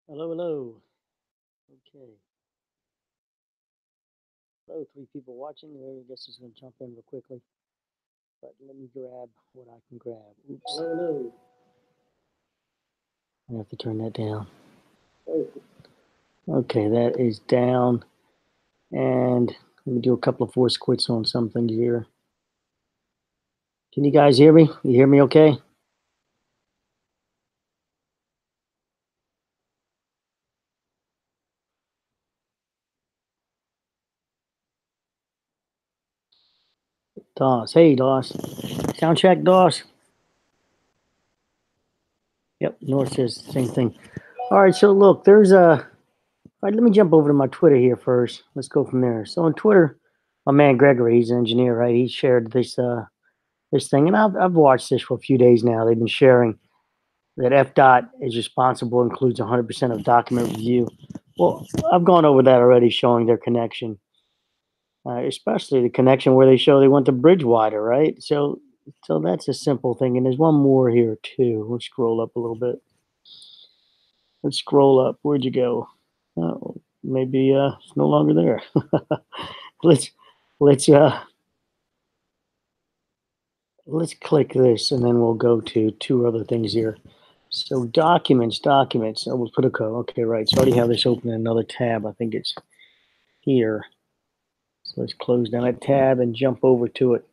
Hello, hello. Okay. Hello, three people watching. I guess it's going to jump in real quickly. But let me grab what I can grab. Oops. Hello, hello. I have to turn that down. Okay, that is down. And let me do a couple of force quits on something here. Can you guys hear me? You hear me okay? DOS. Hey, DOS. Sound check, DOS. Yep, North says the same thing. All right, so look, there's a. All right, let me jump over to my Twitter here first. Let's go from there. So on Twitter, my man Gregory, he's an engineer, right? He shared this thing, and I've watched this for a few days now. They've been sharing that FDOT is responsible, includes 100% of document review. Well, I've gone over that already, showing their connection, especially the connection where they show they want the bridge wider, right? So that's a simple thing. And there's one more here too. Let's scroll up a little bit. Let's scroll up. Where'd you go? Oh, maybe it's no longer there. let's let's uh let's click this, and then we'll go to two other things here. So documents. Oh, we'll put a code. Okay, right. So I already have this open in another tab. I think it's here. So let's close down that tab and jump over to it.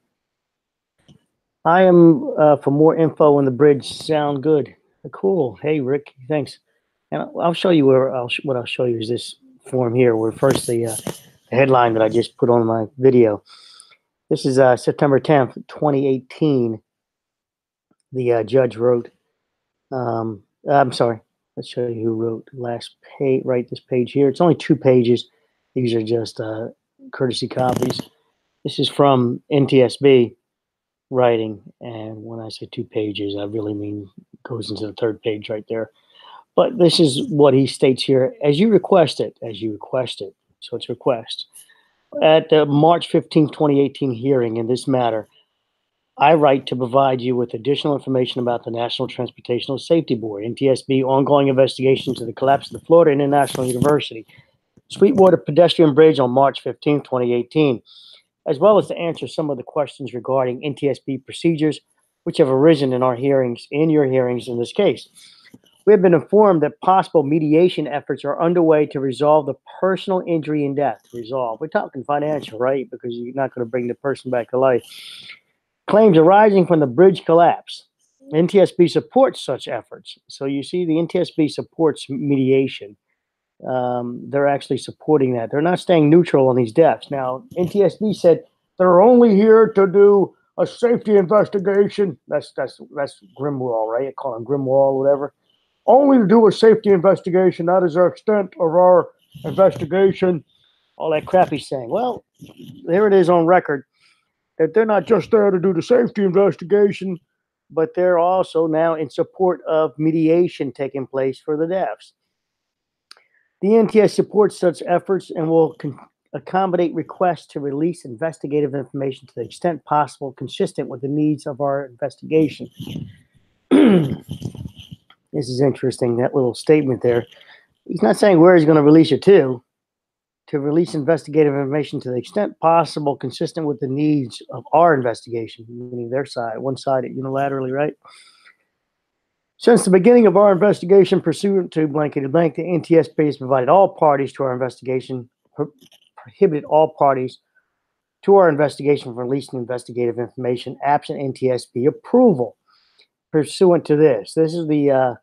I am for more info on the bridge. Sound good? Cool. Hey, Rick. Thanks. And I'll show you what I'll show you is this form here. Where first the headline that I just put on my video. This is September 10th, 2018. The judge wrote. I'm sorry. Let's show you who wrote last page. Right, this page here. It's only 2 pages. These are just courtesy copies. This is from NTSB writing, and when I say 2 pages, I really mean goes into the 3rd page right there. But this is what he states here: as you request it. So it's request at the March 15th, 2018 hearing in this matter. I write to provide you with additional information about the National Transportation Safety Board, NTSB, ongoing investigation into the collapse of the Florida International University Sweetwater Pedestrian Bridge on March 15, 2018, as well as to answer some of the questions regarding NTSB procedures which have arisen in your hearings in this case. We have been informed that possible mediation efforts are underway to resolve the personal injury and death. We're talking financial, right? Because you're not going to bring the person back to life. Claims arising from the bridge collapse. NTSB supports such efforts. So you see, the NTSB supports mediation. They're actually supporting that. They're not staying neutral on these deaths. Now, NTSB said they're only here to do a safety investigation. That's Grimwall, right? I call him Grimwall, whatever. Only to do a safety investigation. That is the extent of our investigation. All that crap he's saying. Well, there it is on record that they're not just there to do the safety investigation, but they're also now in support of mediation taking place for the deaths. The NTS supports such efforts and will accommodate requests to release investigative information to the extent possible consistent with the needs of our investigation. This is interesting, that little statement there. He's not saying where he's going to release it to release investigative information to the extent possible consistent with the needs of our investigation, meaning their side, one-sided unilaterally, right? Since the beginning of our investigation pursuant to blankety blank, the NTSB has provided all parties to our investigation, prohibited all parties to our investigation from releasing investigative information absent NTSB approval pursuant to this. This is their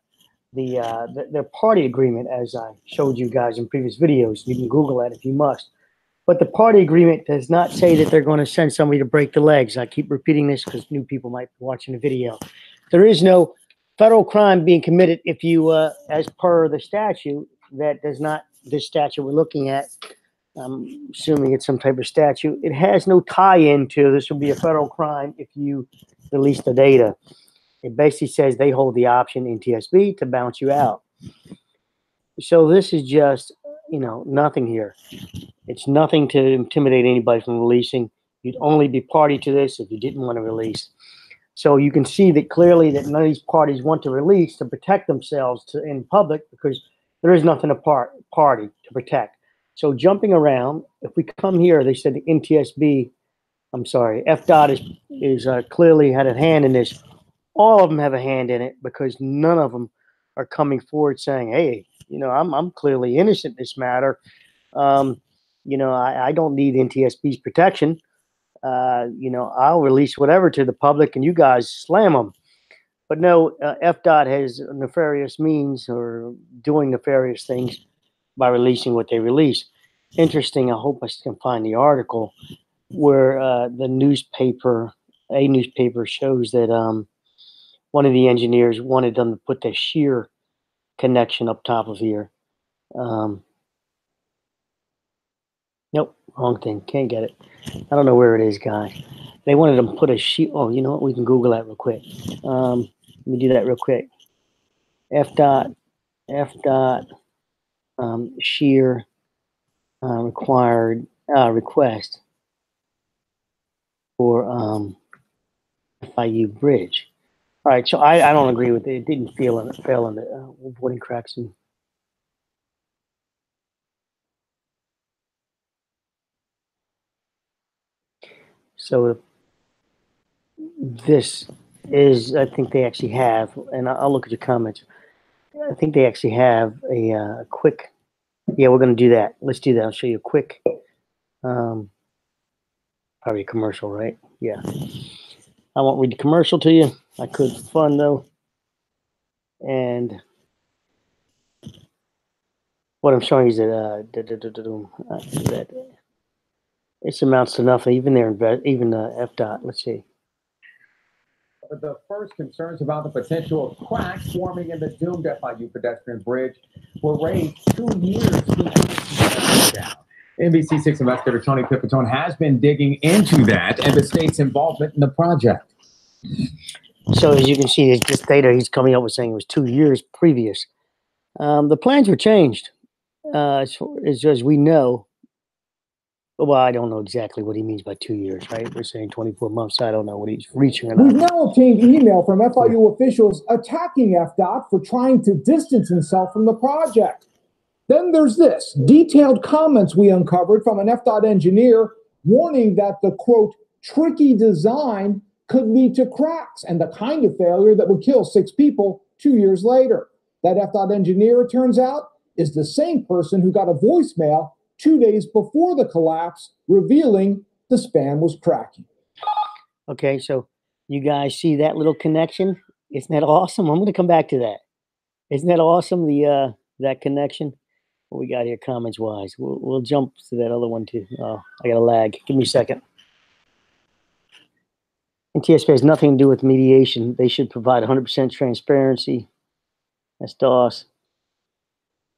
party agreement, as I showed you guys in previous videos. You can Google that if you must. But the party agreement does not say that they're going to send somebody to break the legs. I keep repeating this because new people might be watching the video. There is no federal crime being committed if you, as per the statute, that does not, this statute we're looking at, I'm assuming it's some type of statute, it has no tie-in to this will be a federal crime if you release the data. It basically says they hold the option in TSB to bounce you out. So this is just, nothing here. It's nothing to intimidate anybody from releasing. You'd only be party to this if you didn't want to release. So you can see that clearly that none of these parties want to release to protect themselves in public because There is nothing to party to protect. So jumping around, if we come here, they said the NTSB, I'm sorry, FDOT is clearly had a hand in this. All of them have a hand in it because none of them are coming forward saying, "Hey, I'm clearly innocent in this matter. Um, I don't need NTSB's protection. I'll release whatever to the public, and you guys slam them." But no, FDOT has nefarious means or doing nefarious things by releasing what they release. Interesting. I hope I can find the article where a newspaper shows that one of the engineers wanted them to put the shear connection up top of here. Nope, wrong thing. Can't get it. I don't know where it is, guy. They wanted them to put a shear. Oh, you know what? We can Google that real quick. Let me do that real quick. FDOT shear required request for FIU bridge. All right, so I don't agree with it. It didn't fail in the avoiding cracks. And so this is, I think they actually have, and I'll look at your comments. I think they actually have a quick. Yeah, we're going to do that. Let's do that. I'll show you a quick. Probably a commercial, right? Yeah. I won't read the commercial to you. I could for fun though. And what I'm showing you is that this amounts to nothing. Even FDOT. Let's see. The first concerns about the potential of cracks forming in the doomed FIU pedestrian bridge were raised 2 years down. NBC6 investigator Tony Pipitone has been digging into that and the state's involvement in the project. So as you can see, this data he's coming up with saying it was 2 years previous. The plans were changed, as we know. Well, I don't know exactly what he means by 2 years, right? We're saying 24 months. I don't know what he's reaching. We've now obtained email from FIU officials attacking FDOT for trying to distance himself from the project. Then there's this, detailed comments we uncovered from an FDOT engineer warning that the, quote, tricky design could lead to cracks and the kind of failure that would kill 6 people 2 years later. That FDOT engineer, it turns out, is the same person who got a voicemail 2 days before the collapse, revealing the span was cracking. Okay, so you guys see that little connection? Isn't that awesome? I'm going to come back to that. Isn't that awesome? That connection. What we got here, comments wise. We'll jump to that other one too. Oh, I got a lag. Give me a second. NTSB has nothing to do with mediation. They should provide 100% transparency. That's DOS.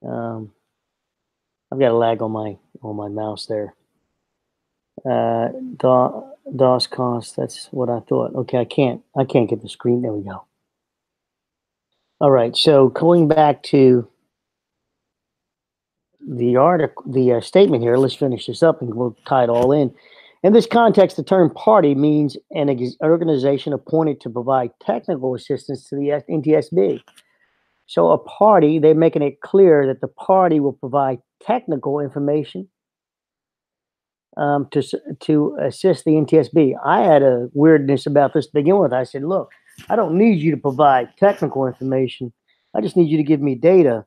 I've got a lag on my mouse there. DOS cost. That's what I thought. Okay, I can't get the screen. There we go. All right. So going back to the article, the statement here. Let's finish this up and we'll tie it all in. In this context, the term party means an organization appointed to provide technical assistance to the NTSB. So a party, they're making it clear that the party will provide technical information to assist the NTSB. I had a weirdness about this to begin with. I said, look, I don't need you to provide technical information. I just need you to give me data.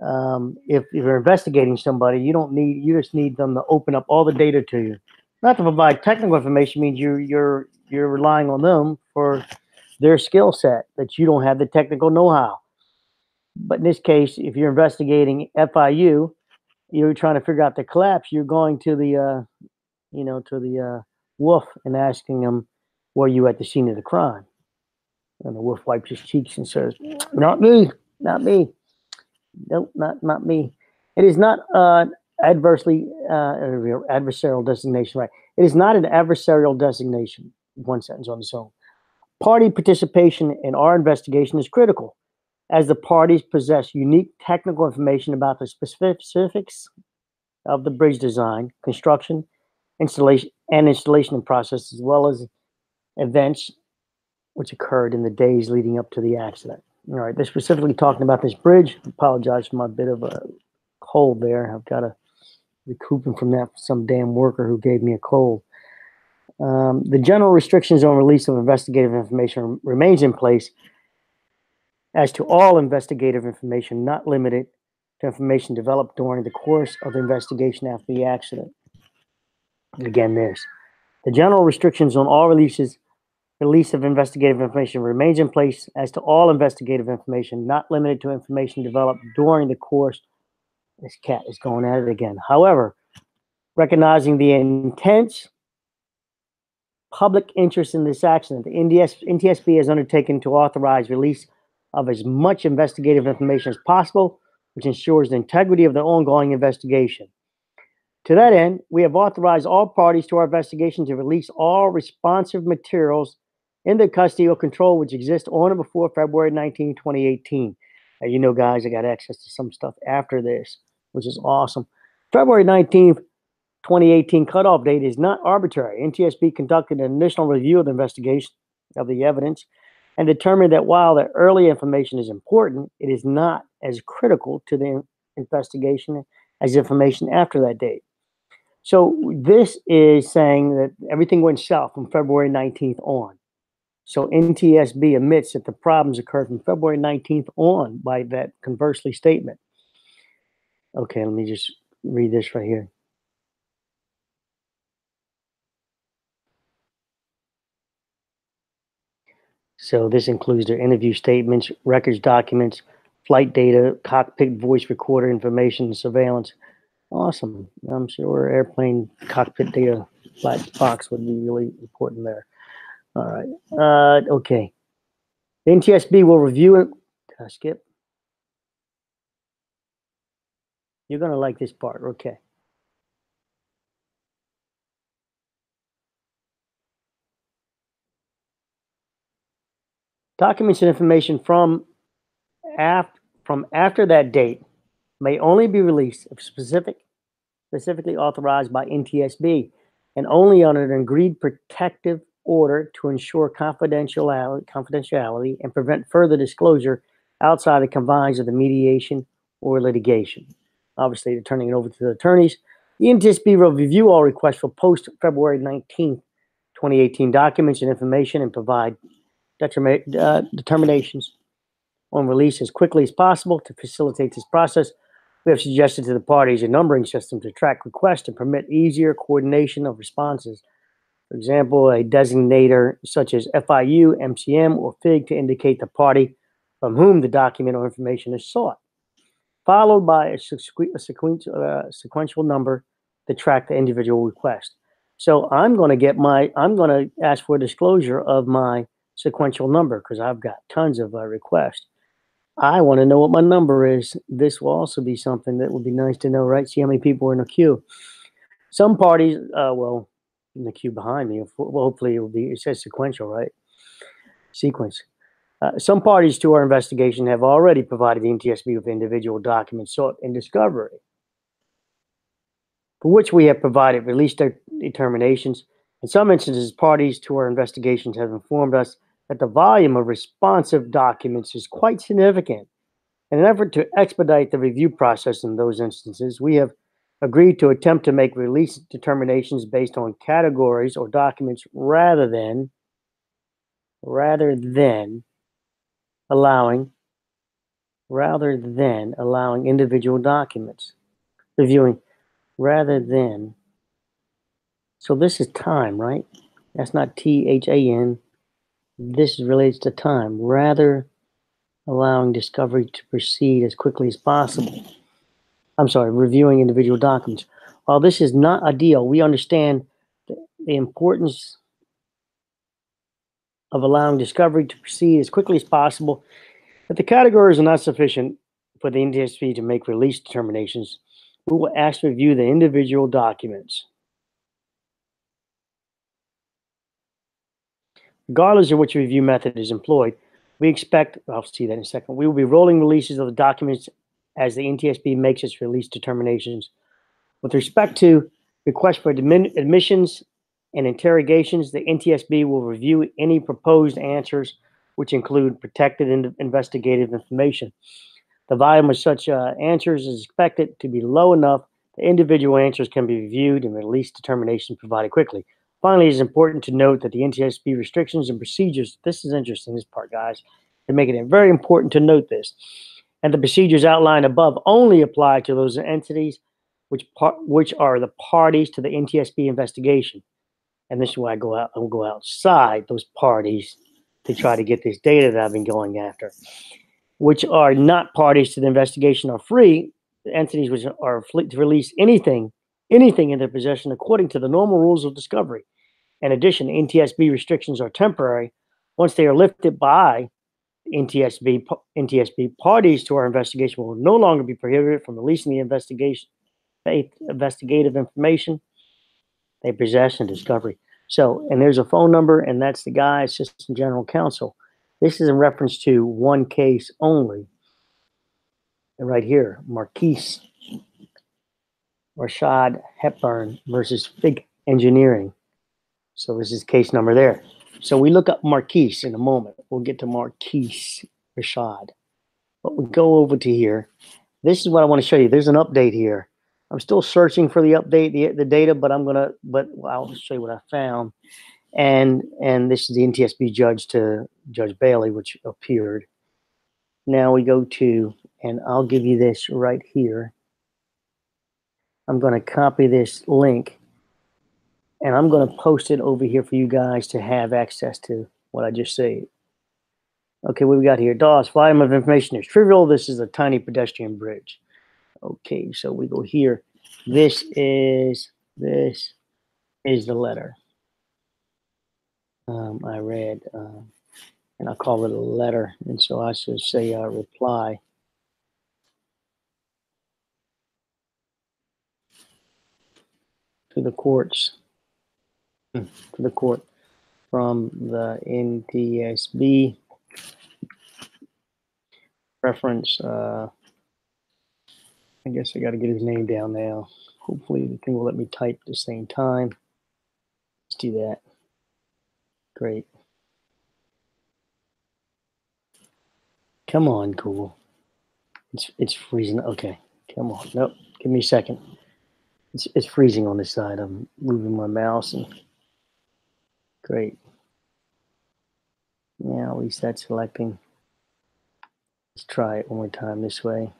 If you're investigating somebody, you just need them to open up all the data to you. Not to provide technical information means you're relying on them for their skill set, that you don't have the technical know-how. But in this case, if you're investigating FIU, you're trying to figure out the collapse, you're going to the wolf and asking him, were you at the scene of the crime? And the wolf wipes his cheeks and says, not me, not me. Nope, not me. It is not adversarial designation, right? It is not an adversarial designation. One sentence on its own. Party participation in our investigation is critical, as the parties possess unique technical information about the specifics of the bridge design, construction, installation process, as well as events which occurred in the days leading up to the accident. All right, they're specifically talking about this bridge. Apologize for my bit of a cold there. I've got to recouping from that some damn worker who gave me a cold. The general restrictions on release of investigative information remains in place as to all investigative information not limited to information developed during the course of the investigation after the accident. And again, the general restrictions on all release of investigative information remains in place as to all investigative information not limited to information developed during the course. This cat is going at it again. However, recognizing the intense public interest in this accident, the NTSB has undertaken to authorize release of as much investigative information as possible, which ensures the integrity of the ongoing investigation. To that end, we have authorized all parties to our investigation to release all responsive materials in the custody or control which exist on or before February 19, 2018. Now, you know, guys, I got access to some stuff after this, which is awesome. February 19th, 2018 cutoff date is not arbitrary. NTSB conducted an initial review of the investigation of the evidence and determined that while the early information is important, it is not as critical to the investigation as information after that date. So this is saying that everything went south from February 19th on. So NTSB admits that the problems occurred from February 19th on by that conversely statement. Okay, let me just read this right here. So this includes their interview statements, records documents, flight data, cockpit voice recorder information, surveillance. Awesome. I'm sure airplane cockpit data black box would be really important there. All right. Okay. The NTSB will review it. Skip. You're going to like this part. Okay. Documents and information from after that date may only be released if specifically authorized by NTSB and only under an agreed protective order to ensure confidentiality and prevent further disclosure outside the confines of the mediation or litigation. Obviously, they're turning it over to the attorneys. The NTSB will review all requests for post-February 19th, 2018 documents and information and provide determinations on release as quickly as possible. To facilitate this process, we have suggested to the parties a numbering system to track requests and permit easier coordination of responses. For example, a designator such as FIU, MCM, or FIG to indicate the party from whom the document or information is sought, followed by a sequential number to track the individual request. So I'm going to ask for a disclosure of my sequential number because I've got tons of requests. I want to know what my number is. This will also be something that would be nice to know, right? See how many people are in the queue. Some parties, well, in the queue behind me, well, hopefully it says sequential, right? Sequence. Some parties to our investigation have already provided the NTSB with individual documents sought in discovery, for which we have provided release determinations. In some instances, parties to our investigations have informed us that the volume of responsive documents is quite significant. In an effort to expedite the review process in those instances, we have agreed to attempt to make release determinations based on categories or documents rather than allowing individual documents. Reviewing rather than. So this is time, right? That's not THAN. This relates to time. Rather allowing discovery to proceed as quickly as possible. I'm sorry, reviewing individual documents. While this is not ideal, we understand the importance of allowing discovery to proceed as quickly as possible. If the categories are not sufficient for the NTSB to make release determinations, we will ask to review the individual documents. Regardless of which review method is employed, we expect, I'll see that in a second, we will be rolling releases of the documents as the NTSB makes its release determinations. With respect to requests for admissions and interrogations, the NTSB will review any proposed answers which include protected investigative information. The volume of such answers is expected to be low enough that individual answers can be reviewed and release determinations provided quickly. Finally, it is important to note that the NTSB restrictions and procedures, this is interesting, this part, guys, they're making it very important to note this, and the procedures outlined above only apply to those entities which are the parties to the NTSB investigation. And this is why I'll go outside those parties to try to get this data that I've been going after. Which are not parties to the investigation are free. The entities which are free to release anything in their possession according to the normal rules of discovery. In addition, NTSB restrictions are temporary. Once they are lifted by NTSB parties to our investigation will no longer be prohibited from releasing the investigative information they possess in discovery. So, and there's a phone number, and that's the guy, Assistant General Counsel. This is in reference to one case only. And right here, Marquise Rashad Hepburn versus Fig Engineering. So this is case number there. So we look up Marquise in a moment. We'll get to Marquise Rashad. But we go over to here. This is what I want to show you. There's an update here. I'm still searching for the update, the data, but I'll show you what I found. And this is the NTSB judge to Judge Bailey, which appeared. Now we go to, and I'll give you this right here. I'm going to copy this link, and I'm going to post it over here for you guys to have access to what I just said. Okay, what we got here? DOS, volume of information is trivial. This is a tiny pedestrian bridge. Okay, so we go here. This is the letter. I read, and I'll call it a letter, and so I should say reply. To the courts, to the court from the NTSB. Reference, I guess I got to get his name down now. Hopefully the thing will let me type at the same time. Let's do that. Great. Come on, cool. It's freezing. Okay, come on. Nope, give me a second. It's freezing on this side. I'm moving my mouse and great. Now at least that's selecting. Let's try it one more time this way.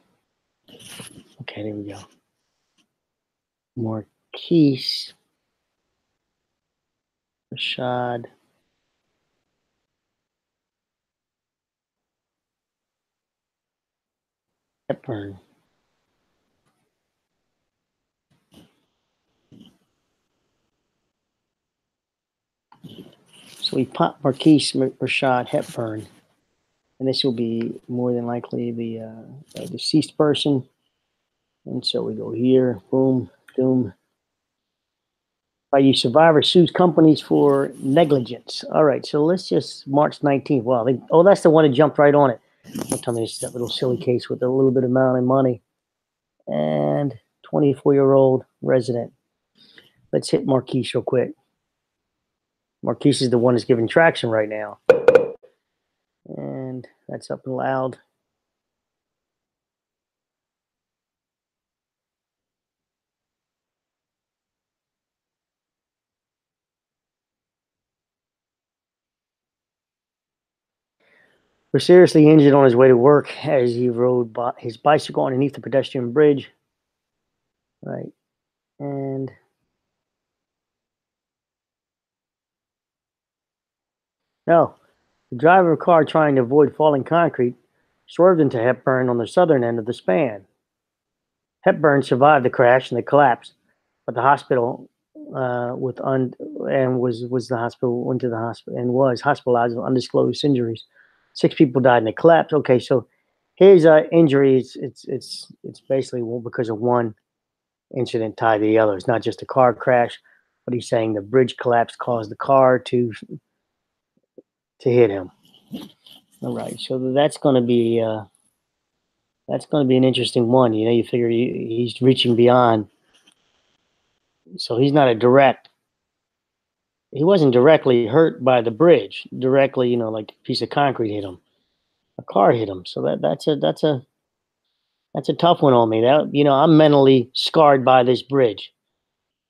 Okay, there we go. Marquise Rashad Hepburn. So we pop Marquise Rashad Hepburn, and this will be more than likely the deceased person. And so we go here, boom, boom. FIU survivor sues companies for negligence. All right, so let's just March 19th. Wow, that's the one that jumped right on it. Don't tell me it's that little silly case with a little bit of amount of money. And 24-year-old resident. Let's hit Marquise real quick. Marquise is the one that's giving traction right now. And that's up and loud. Was seriously injured on his way to work as he rode his bicycle underneath the pedestrian bridge. Right. And no, the driver of a car trying to avoid falling concrete swerved into Hepburn on the southern end of the span. Hepburn survived the crash and the collapse, but the hospital went to the hospital and was hospitalized with undisclosed injuries. 6 people died in the collapse. Okay, so his injury it's basically because of one incident tied to the other. It's not just a car crash, but he's saying the bridge collapse caused the car to hit him. All right, so that's going to be an interesting one. You know, you figure he's reaching beyond, so he's not a direct he wasn't directly hurt by the bridge. Directly, like a piece of concrete hit him. A car hit him. So that's a tough one on me. That I'm mentally scarred by this bridge.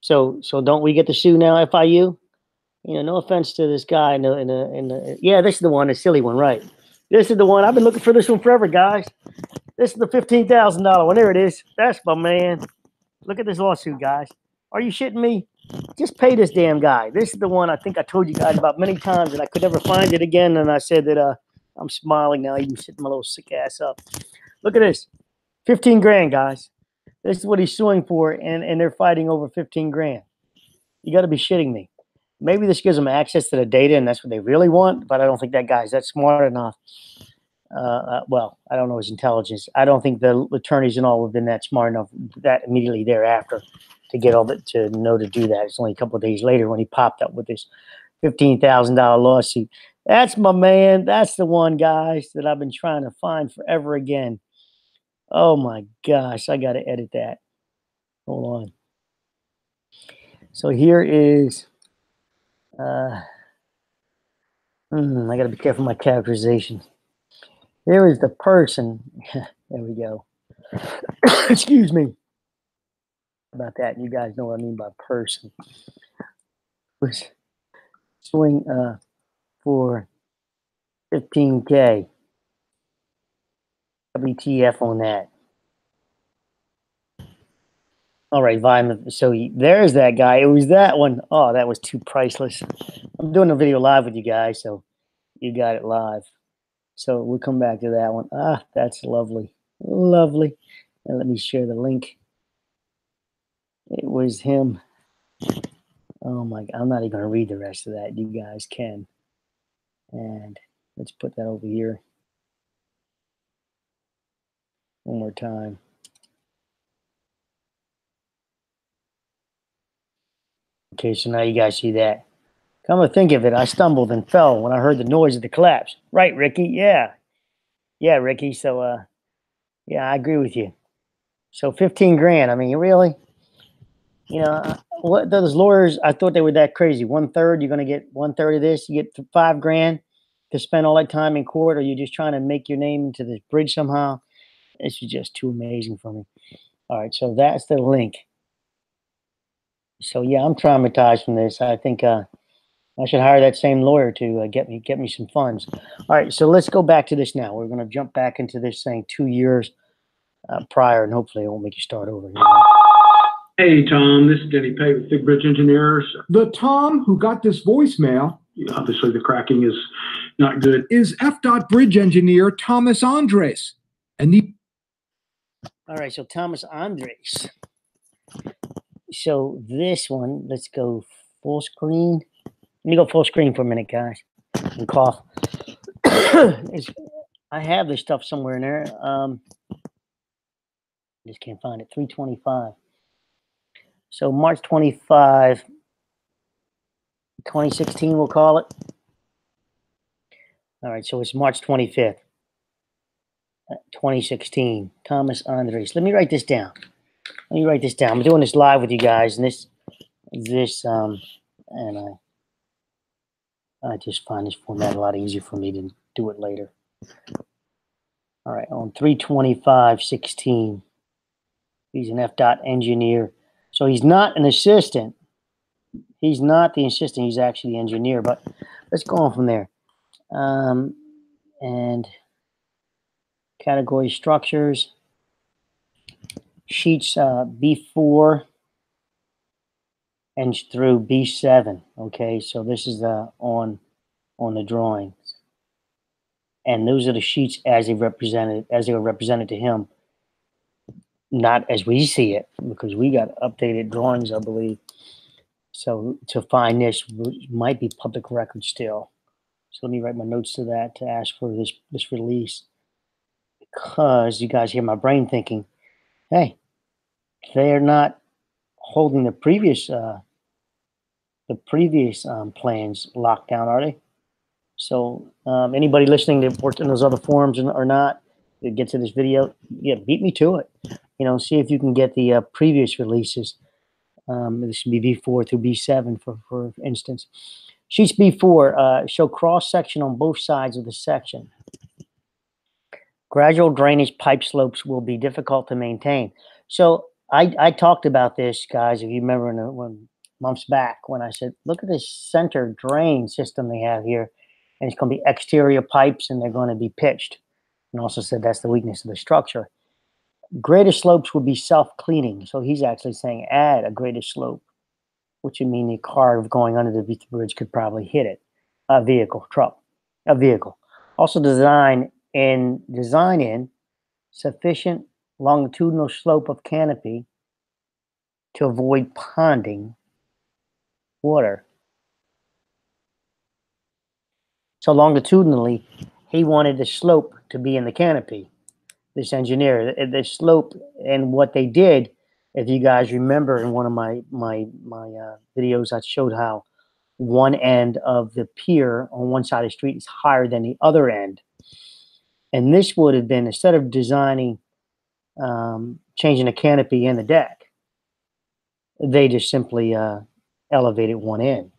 So don't we get to sue now, FIU? No offense to this guy yeah, this is the one, the silly one, right? This is the one. I've been looking for this one forever, guys. This is the $15,000 one. There it is. That's my man. Look at this lawsuit, guys. Are you shitting me? Just pay this damn guy. This is the one I think I told you guys about many times, and I could never find it again. And I said that I'm smiling now, even sitting my little sick ass up. Look at this. 15 grand, guys. This is what he's suing for, and they're fighting over 15 grand. You got to be shitting me. Maybe this gives them access to the data, and that's what they really want, but I don't think that guy's that smart enough. Well, I don't know his intelligence. I don't think the attorneys and all have been that smart enough that immediately thereafter to get all that to know to do that. It's only a couple of days later when he popped up with this $15,000 lawsuit. That's my man. That's the one, guys, that I've been trying to find forever again. Oh my gosh, I got to edit that. Hold on. So here is, I got to be careful with my characterization. Here is the person. There we go. Excuse me about that. You guys know what I mean by person. Was suing for 15K. WTF on that. All right, Vine. So there's that guy. It was that one. Oh, that was too priceless. I'm doing a video live with you guys, so you got it live. So we'll come back to that one. Ah, that's lovely. Lovely. And let me share the link. It was him. Oh my God. I'm not even going to read the rest of that. You guys can. And let's put that over here. One more time. Okay, so now you guys see that. Come to think of it, I stumbled and fell when I heard the noise of the collapse. Right, Ricky? Yeah. Yeah, Ricky. So, yeah, I agree with you. So 15 grand. I mean, really? What those lawyers, I thought they were that crazy. 1/3, you're going to get 1/3 of this. You get 5 grand to spend all that time in court, or you're just trying to make your name into this bridge somehow. This is just too amazing for me. All right, so that's the link. So, yeah, I'm traumatized from this. I think I should hire that same lawyer to get me some funds. All right, so let's go back to this now. We're going to jump back into this thing 2 years prior, and hopefully it won't make you start over. Hey, Tom, this is Denny Pay with Big Bridge Engineers. The Tom who got this voicemail, Obviously, the cracking is not good. is FDOT bridge engineer Thomas Andres. And the All right, so Thomas Andres. So this one, let's go full screen. Let me go full screen for a minute, guys, and cough. I have this stuff somewhere in there. Just can't find it. 325. So March 25, 2016, we'll call it. All right, so it's March 25th, 2016. Thomas Andres. Let me write this down. I'm doing this live with you guys, and and I just find this format a lot easier for me to do it later. All right, on 3/25/16, he's an FDOT engineer. So he's not an assistant. He's not the assistant. He's actually the engineer. But let's go on from there. And category structures, sheets B4 and through B7. Okay, so this is on the drawings, and those are the sheets as they were represented to him. Not as we see it, because we got updated drawings, I believe. So to find this might be public record still. So let me write my notes to that to ask for this release, because you guys hear my brain thinking, hey, they're not holding the previous plans locked down, are they? So anybody listening that worked in those other forums or not, that get to this video, yeah, beat me to it. See if you can get the previous releases This should be B4 through B7 for instance. Sheets B4 show cross-section on both sides of the section. Gradual drainage pipe slopes will be difficult to maintain. So I talked about this, guys, if you remember when months back when I said, look at this center drain system they have here, and it's going to be exterior pipes and they're going to be pitched. And also said that's the weakness of the structure. Greater slopes will be self-cleaning. So he's actually saying add a greater slope, which would mean the car going under the bridge could probably hit it. A vehicle. Also design in sufficient longitudinal slope of canopy to avoid ponding water. So longitudinally, he wanted the slope to be in the canopy. This engineer, the slope, and what they did, if you guys remember in one of my videos, I showed how one end of the pier on one side of the street is higher than the other end. And this would have been, instead of designing, changing the canopy and the deck, they just simply elevated one end.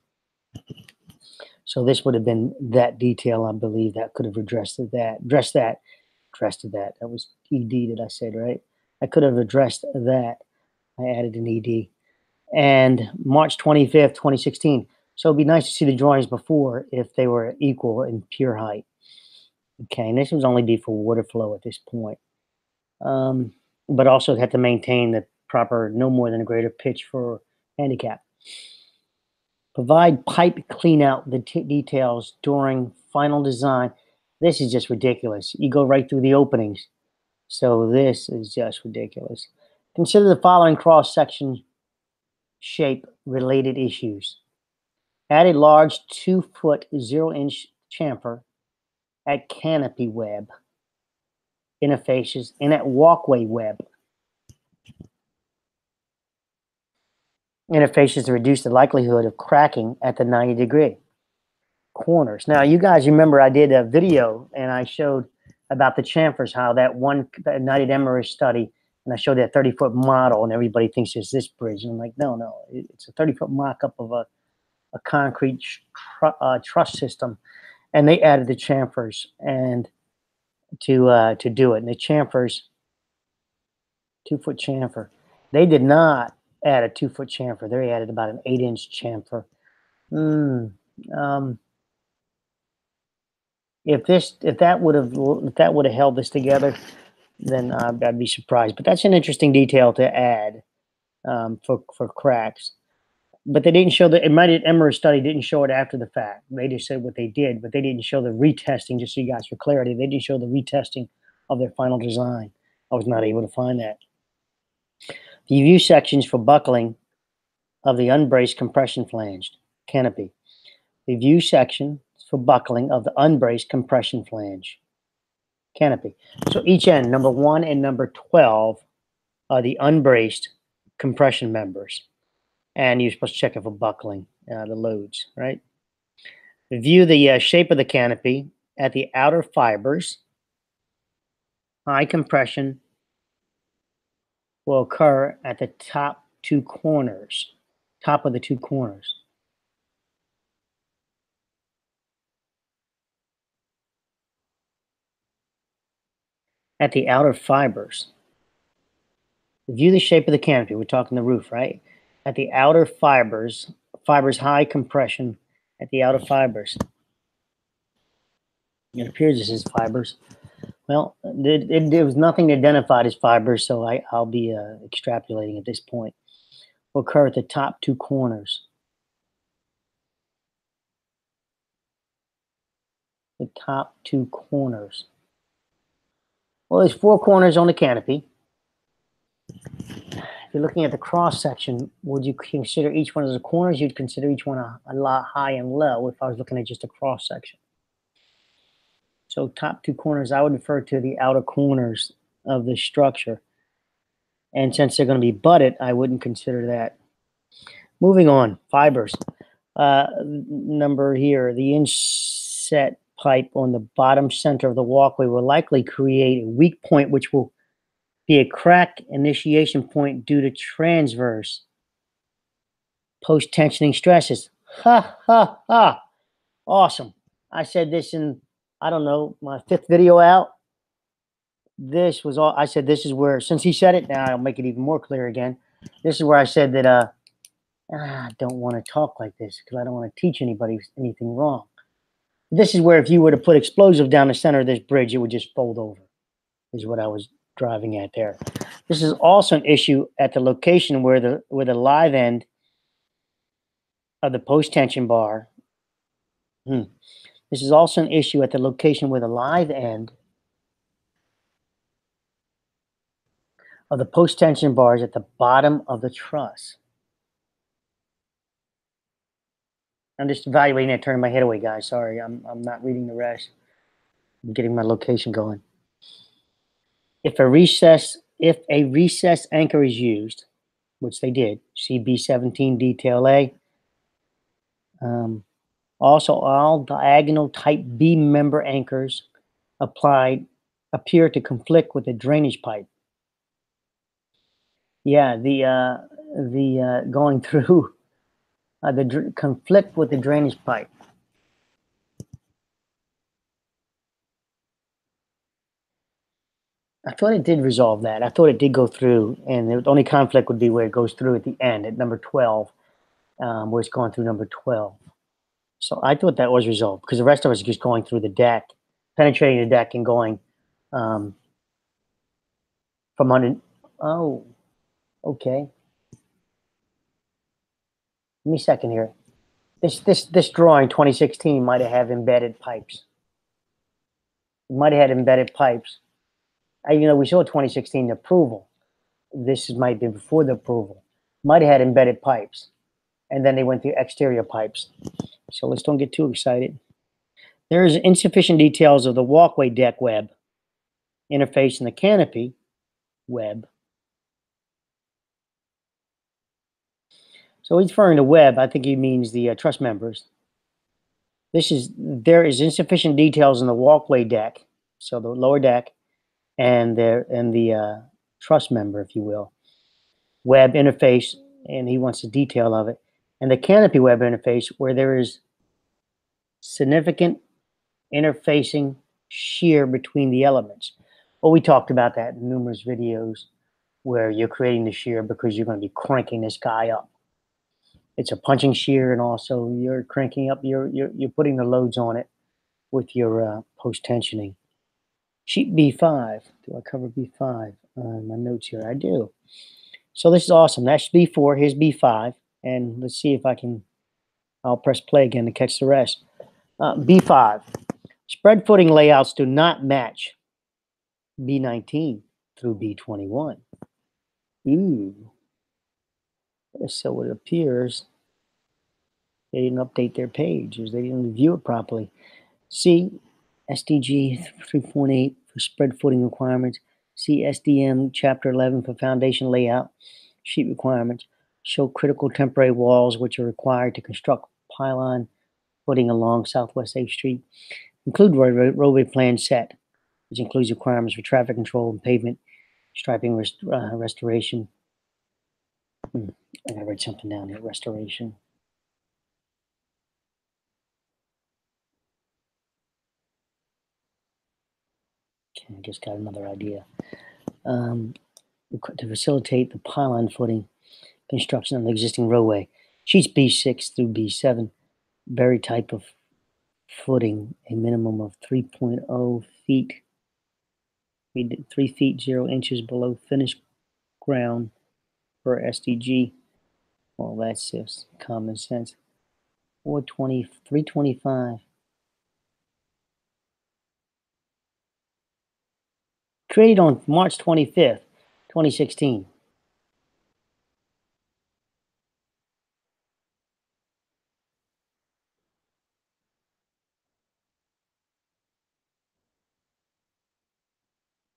So this would have been that detail, I believe, that could have addressed that. That was ED that I said, right? I could have addressed that. I added an ED. And March 25th, 2016. So it'd be nice to see the drawings before if they were equal in pier height. Okay, and this was only be for water flow at this point. But also had to maintain the proper, no more than a greater pitch for handicap. Provide pipe clean out the details during final design. This is just ridiculous. You go right through the openings. So this is just ridiculous. Consider the following cross-section shape related issues. Add a large 2-foot 0-inch chamfer at canopy web interfaces and at walkway web interfaces to reduce the likelihood of cracking at the 90-degree corners. Now, you guys remember I did a video and I showed about the chamfers, how that United Emirates study, and I showed that 30-foot model, and everybody thinks it's this bridge. And I'm like, no, it's a 30-foot mock-up of a concrete truss system, and they added the chamfers and to do it. And the chamfers, 2-foot chamfer, they did not add a 2-foot chamfer. They added about an 8-inch chamfer. If that would have held this together, then I'd be surprised. But that's an interesting detail to add for cracks. But they didn't show the Emirates study didn't show it after the fact. They just said what they did, but they didn't show the retesting. Just so you guys for clarity, they didn't show the retesting of their final design. I was not able to find that. The view sections for buckling of the unbraced compression flange canopy. The view section for buckling of the unbraced compression flange canopy. So each end, number 1 and number 12, are the unbraced compression members. And you're supposed to check it for buckling, the loads, right? View the shape of the canopy at the outer fibers. High compression will occur at the top of the 2 corners. At the outer fibers. View the shape of the canopy. We're talking the roof, right? At the outer fibers, high compression at the outer fibers. It appears this is fibers. Well, there was nothing identified as fibers, so I'll be extrapolating at this point. Will occur at the top 2 corners. The top 2 corners. Well, there's 4 corners on the canopy. If you're looking at the cross section, would you consider each one as a corners? You'd consider each one a lot high and low if I was looking at just a cross section. So top 2 corners, I would refer to the outer corners of the structure. And since they're going to be butted, I wouldn't consider that. Moving on, fibers. Number here, the inset pipe on the bottom center of the walkway will likely create a weak point, which will be a crack initiation point due to transverse Post-tensioning stresses. Ha, ha, ha. Awesome. I said this in, I don't know, my 5th video out. This was all, I said this is where, since he said it, now I'll make it even more clear again. This is where I said that I don't want to talk like this because I don't want to teach anybody anything wrong. This is where if you were to put explosive down the center of this bridge, it would just fold over, is what I was driving at there. This is also an issue at the location where the live end of the post-tension bar. This is also an issue at the location where the live end of the post-tension bar is at the bottom of the truss. I'm just evaluating it, turning my head away, guys. Sorry, I'm not reading the rest. I'm getting my location going. If a recess anchor is used, which they did, CB17 detail A. Also, all diagonal type B member anchors applied appear to conflict with the drainage pipe. Yeah, the going through conflict with the drainage pipe. I thought it did resolve that. I thought it did go through, and the only conflict would be where it goes through at the end at number 12, where it's going through number 12. So I thought that was resolved because the rest of us is just going through the deck, penetrating the deck and going from under. Oh, okay. Give me a second here. This drawing 2016 might have embedded pipes. It might have had embedded pipes. You know, we saw 2016 approval. This might be before the approval. Might have had embedded pipes, and then they went through exterior pipes. So let's don't get too excited. There is insufficient details of the walkway deck web interface and the canopy web. So he's referring to web. I think he means the truss members. There is insufficient details in the walkway deck, so the lower deck, and the truss member, if you will, web interface, and he wants the detail of it, and the canopy web interface where there is significant interfacing shear between the elements. Well, we talked about that in numerous videos where you're creating the shear because you're going to be cranking this guy up. It's a punching shear, and also you're cranking up, you're putting the loads on it with your post-tensioning. Sheet B5. Do I cover B5 on my notes here? I do. So this is awesome. That's B4. Here's B5. And let's see if I'll press play again to catch the rest. B5. Spread footing layouts do not match B19 through B21. Ooh. So it appears they didn't update their page, or they didn't review it properly. See SDG 3.8 for spread footing requirements. See SDM Chapter 11 for foundation layout sheet requirements. Show critical temporary walls which are required to construct pylon footing along Southwest 8th Street. Include roadway plan set, which includes requirements for traffic control and pavement striping restoration. I gotta write something down here. Restoration. Okay, I just got another idea. To facilitate the pylon footing construction of the existing roadway. Sheets B6 through B7. Very type of footing, a minimum of 3.0 feet. 3 feet 0 inches below finished ground per SDG. Well, that's just common sense. 325. Created on March 25th, 2016.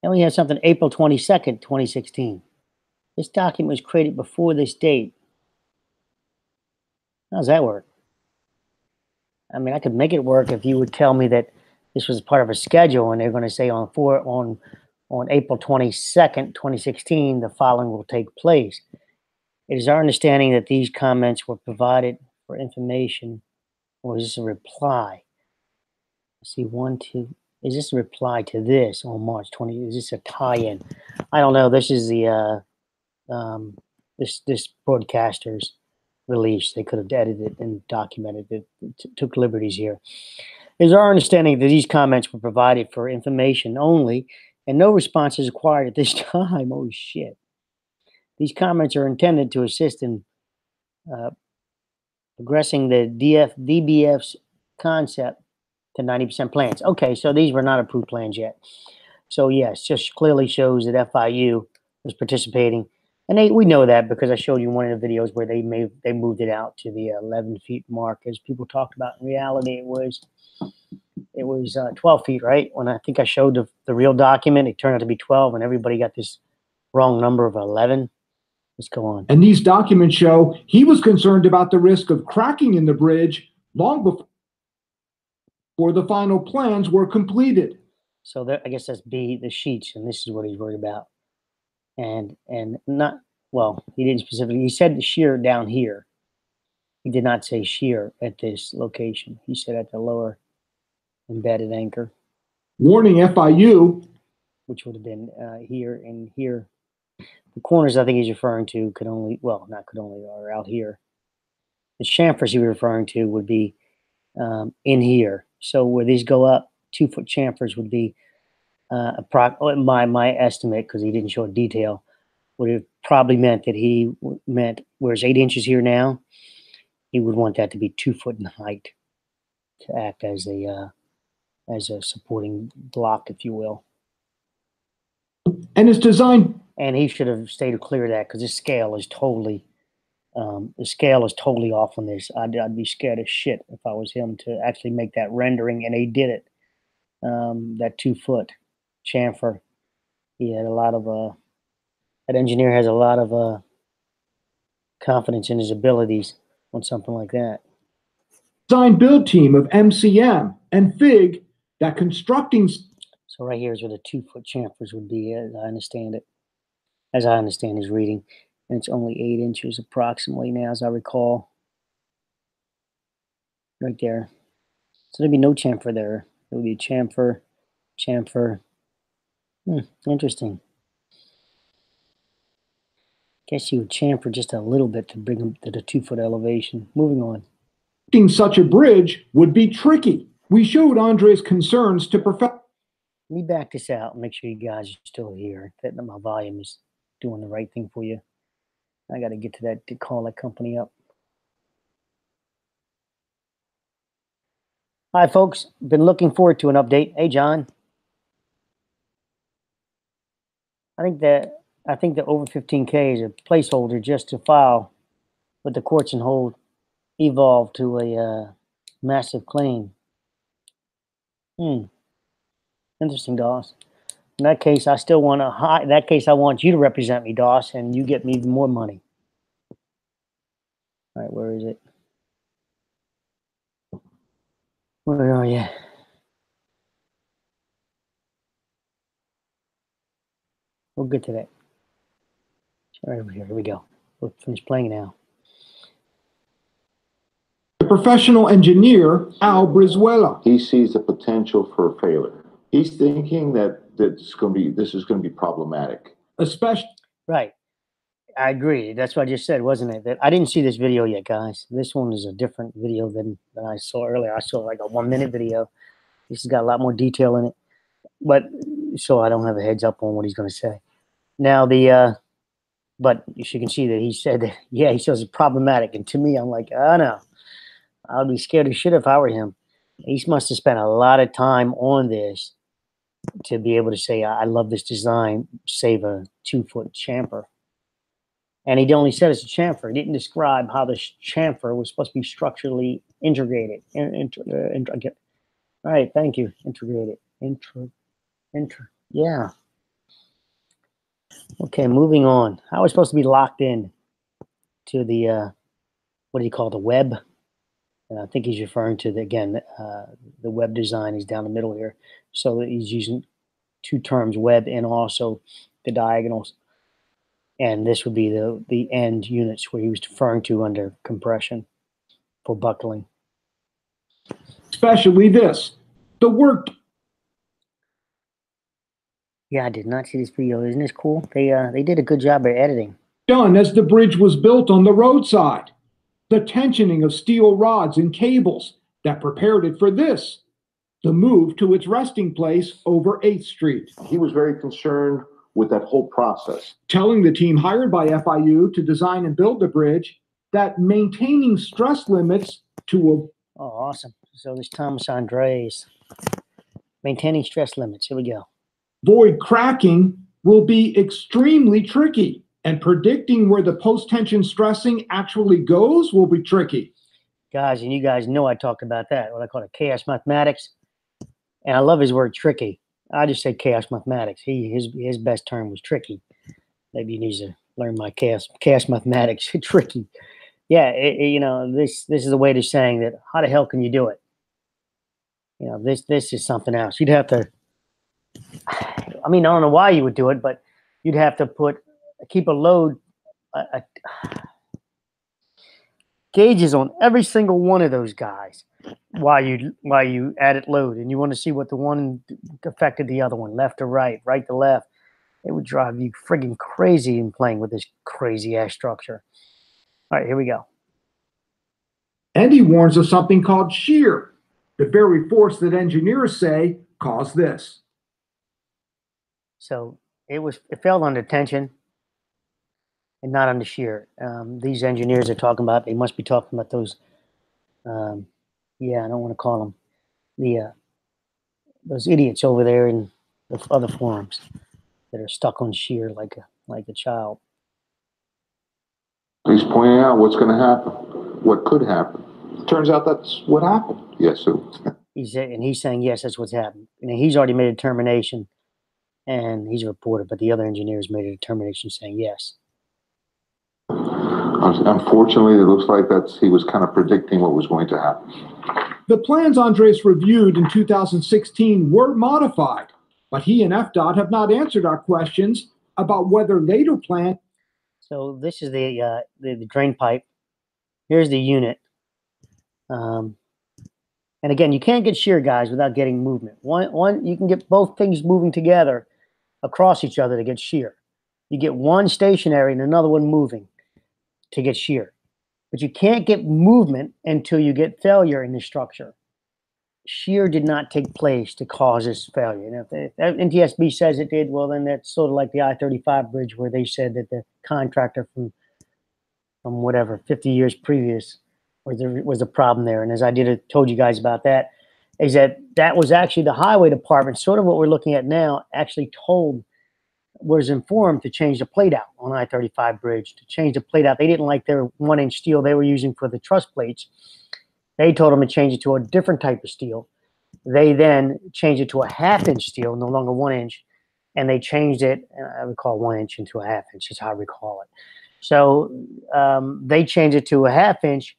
And we have something April 22nd, 2016. This document was created before this date. How does that work? I mean, I could make it work if you would tell me that this was part of a schedule and they're going to say on April 22nd, 2016, the following will take place. It is our understanding that these comments were provided for information, or is this a reply? Let's see, is this a reply to this on March 20? Is this a tie-in? I don't know. This is the this broadcaster's release. They could have edited it and documented it. Took liberties here. It is our understanding that these comments were provided for information only, and no response is required at this time. Oh shit! These comments are intended to assist in progressing the DBF's concept to 90% plans. Okay, so these were not approved plans yet. So yes, just clearly shows that FIU was participating, and we know that because I showed you one of the videos where they moved it out to the 11 feet mark, as people talked about. In reality, it was 12 feet, right? When I think I showed the real document, it turned out to be 12, and everybody got this wrong number of 11. Let's go on. And these documents show he was concerned about the risk of cracking in the bridge long before the final plans were completed. So there, I guess that's B, the sheets, and this is what he's worried about. And not, well, he didn't specifically, he said the shear down here. He did not say shear at this location. He said at the lower embedded anchor. Warning FIU. Which would have been here and here. The corners I think he's referring to could only, well, not could only, are out here. The chamfers he was referring to would be in here. So where these go up, 2-foot chamfers would be my estimate, because he didn't show a detail, would have probably meant that he meant where's 8 inches here now, he would want that to be 2 foot in height to act as a supporting block, if you will. And it's designed. And he should have stayed clear of that, because this scale is totally off on this. I'd be scared as shit if I was him to actually make that rendering, and he did it. That 2-foot chamfer, he had a lot of that engineer has a lot of confidence in his abilities on something like that. Design build team of MCM and FIG that constructing. So right here is where the 2-foot chamfers would be, as I understand it. As I understand his reading. And it's only 8 inches approximately now, as I recall. Right there. So there'd be no chamfer there. It would be chamfer. Interesting. Guess you would chamfer just a little bit to bring him to the 2-foot elevation. Moving on. Such a bridge would be tricky. We showed Andre's concerns to perfect. Let me back this out and make sure you guys are still here, that my volume is doing the right thing for you. I got to get to that to call that company up. Hi, folks. Been looking forward to an update. Hey, John. I think the over 15K is a placeholder just to file with the courts and hold evolve to a massive claim. Interesting, Doss. In that case, I still want to. In that case, I want you to represent me, Doss, and you get me even more money. All right, where is it? Where are you? We'll get to that. All right, over here. Here we go. We'll finish playing now. Professional engineer Al Brizuela. He sees the potential for failure. He's thinking that this is going to be problematic. Especially. Right. I agree. That's what I just said, wasn't it? That I didn't see this video yet, guys. This one is a different video than I saw earlier. I saw like a 1-minute video. This has got a lot more detail in it. But so I don't have a heads up on what he's going to say. Now but you can see that he said that, yeah, he says it's problematic. And to me, I'm like, oh no, I'd be scared as shit if I were him. He must have spent a lot of time on this to be able to say, I love this design, save a 2-foot chamfer. And he only said it's a chamfer. He didn't describe how the chamfer was supposed to be structurally integrated. All right, thank you. Integrated. Yeah. Okay, moving on. How are we supposed to be locked in to the, what do you call the web? And I think he's referring to, the web design is down the middle here. So he's using 2 terms, web and also the diagonals. And this would be the end units where he was referring to under compression for buckling. Especially this. The work Yeah, I did not see this video. Isn't this cool? They did a good job of editing. done as the bridge was built on the roadside. The tensioning of steel rods and cables that prepared it for this. The move to its resting place over 8th Street. He was very concerned with that whole process. Telling the team hired by FIU to design and build the bridge that maintaining stress limits to Oh, awesome. So this Thomas Andres. Maintaining stress limits. Here we go. avoid cracking will be extremely tricky, and predicting where the post-tension stressing actually goes will be tricky. Guys, and you guys know I talked about that, what I call it chaos mathematics. And I love his word tricky. I just say chaos mathematics. His best term was tricky. Maybe he needs to learn my chaos mathematics. Tricky. Yeah, you know, this is a way to saying that how the hell can you do it? You know, this is something else. You'd have to, I mean, I don't know why you would do it, but you'd have to keep a load, gauges on every single one of those guys while you added load, and you want to see what the one affected the other one, left to right, right to left. It would drive you friggin' crazy in playing with this crazy ass structure. All right, here we go. And he warns of something called shear, the very force that engineers say caused this. So it fell under tension and not under shear. These engineers are talking about, they must be talking about those, yeah, I don't want to call them those idiots over there in the other forums that are stuck on shear like a child. He's pointing out what's going to happen, what could happen. Turns out that's what happened. Yes, sir. He's saying, yes, that's what's happened. And he's already made a determination, and he's a reporter, but the other engineers made a determination saying yes. Unfortunately, it looks like he was kind of predicting what was going to happen. The plans Andres reviewed in 2016 were modified, but he and FDOT have not answered our questions about whether later plans. So this is the drain pipe. Here's the unit. And again, you can't get shear, guys, without getting movement. One, you can get both things moving together across each other to get shear. You get one stationary and another one moving to get shear. But you can't get movement until you get failure in the structure. Shear did not take place to cause this failure. And if NTSB says it did, well, then that's sort of like the I-35 bridge where they said that the contractor from whatever 50 years previous was a problem there. And as I told you guys about that, is that was actually the highway department, sort of what we're looking at now, actually was informed to change the plate out on I-35 bridge, to change the plate out. They didn't like their 1-inch steel they were using for the truss plates. They told them to change it to a different type of steel. They then changed it to a 1/2-inch steel, no longer 1 inch. And they changed it, I recall 1 inch into a 1/2 inch is how I recall it. So they changed it to a 1/2 inch.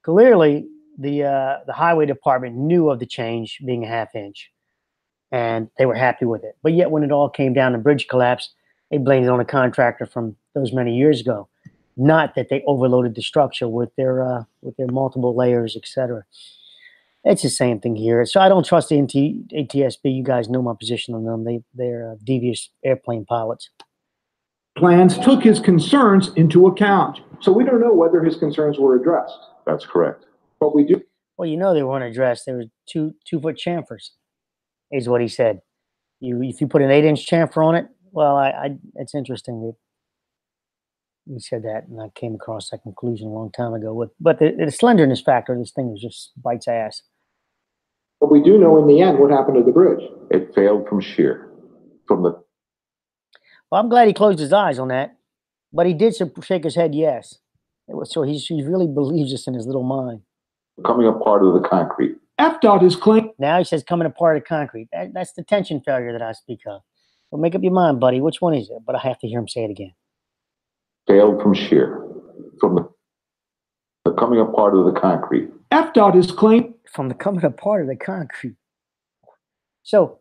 Clearly, the highway department knew of the change being a 1/2 inch, and they were happy with it. But yet, when it all came down to bridge collapse, they blamed it on a contractor from those many years ago, not that they overloaded the structure with their multiple layers, etc. It's the same thing here. So I don't trust the NTSB. You guys know my position on them. They're devious airplane pilots. Plans took his concerns into account. So we don't know whether his concerns were addressed. That's correct. But we do. Well, you know they weren't addressed. There were two-foot chamfers, is what he said. If you put an 8-inch chamfer on it, well, it's interesting that he said that, and I came across that conclusion a long time ago. But the slenderness factor of this thing is just bites ass. But we do know in the end what happened to the bridge. It failed from shear. Well, I'm glad he closed his eyes on that, but he did shake his head yes. So he really believes this in his little mind. Coming apart of the concrete. FDOT is claiming. Now he says coming apart of concrete. That's the tension failure that I speak of. Well, make up your mind, buddy. Which one is it? But I have to hear him say it again. Failed from shear. From the coming apart of the concrete. FDOT is claiming. From the coming apart of the concrete. So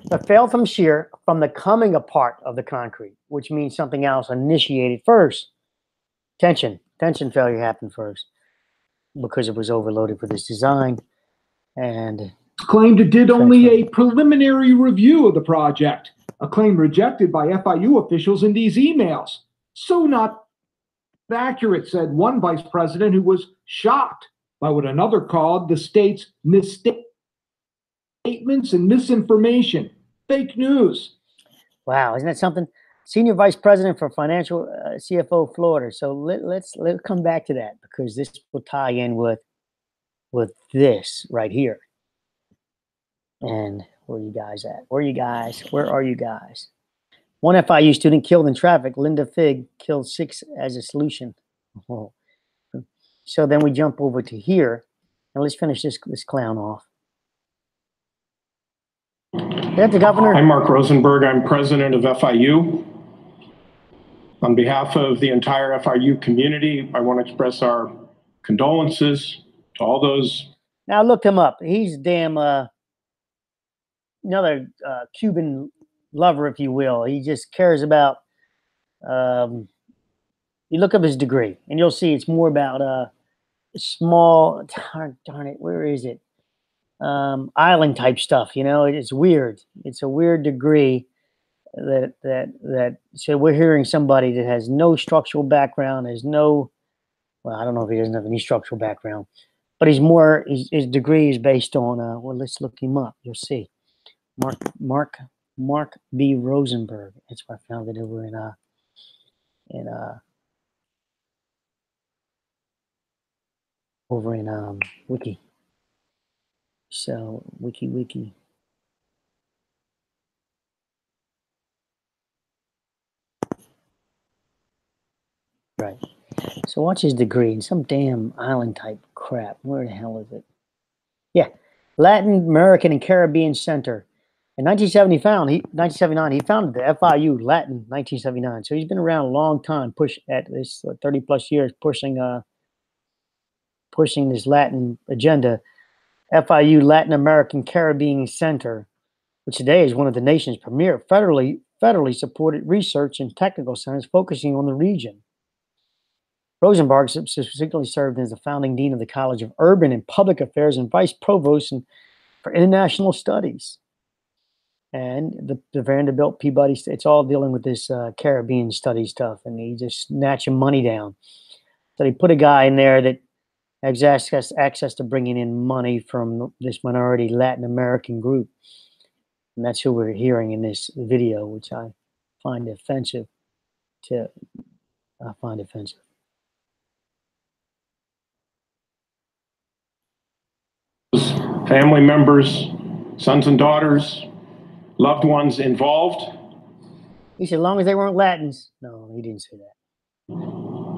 but failed from shear from the coming apart of the concrete, which means something else initiated first. Tension failure happened first because it was overloaded with this design. And claimed it did only a preliminary review of the project, a claim rejected by FIU officials in these emails. So not accurate, said one vice president who was shocked by what another called the state's misstatements and misinformation, fake news. Wow, isn't that something? Senior Vice President for Financial CFO Florida. So let's come back to that, because this will tie in with this right here. And where are you guys at? Where are you guys? Where are you guys? One FIU student killed in traffic. Linda Figg killed 6 as a solution. Oh. So then we jump over to here, and let's finish this clown off. Is that the governor? I'm Mark Rosenberg. I'm president of FIU. On behalf of the entire FIU community, I want to express our condolences to all those. Now look him up. He's damn another Cuban lover, if you will. He just cares about. You look up his degree, and you'll see it's more about small. Darn it, where is it? Island type stuff. You know, it's weird. It's a weird degree. So we're hearing somebody that has no structural background, has no, well, I don't know if he doesn't have any structural background, but he's more, his degree is based on, well, let's look him up. You'll see. Mark B. Rosenberg. That's where I found it over in Wiki. So Wiki. Right. So watch his degree in some damn island type crap. Where the hell is it? Yeah. Latin American and Caribbean Center. In 1979, he founded the FIU Latin 1979. So he's been around a long time, at this 30 plus years, pushing this Latin agenda. FIU Latin American Caribbean Center, which today is one of the nation's premier federally supported research and technical centers focusing on the region. Rosenberg subsequently served as the founding dean of the College of Urban and Public Affairs and vice provost for international studies. And the Vanderbilt Peabody, it's all dealing with this Caribbean study stuff, and he just snatching money down. So they put a guy in there that has access to bringing in money from this minority Latin American group. And that's who we're hearing in this video, which I find offensive. Family members, sons and daughters, loved ones involved. He said, as long as they weren't Latins. No, he didn't say that.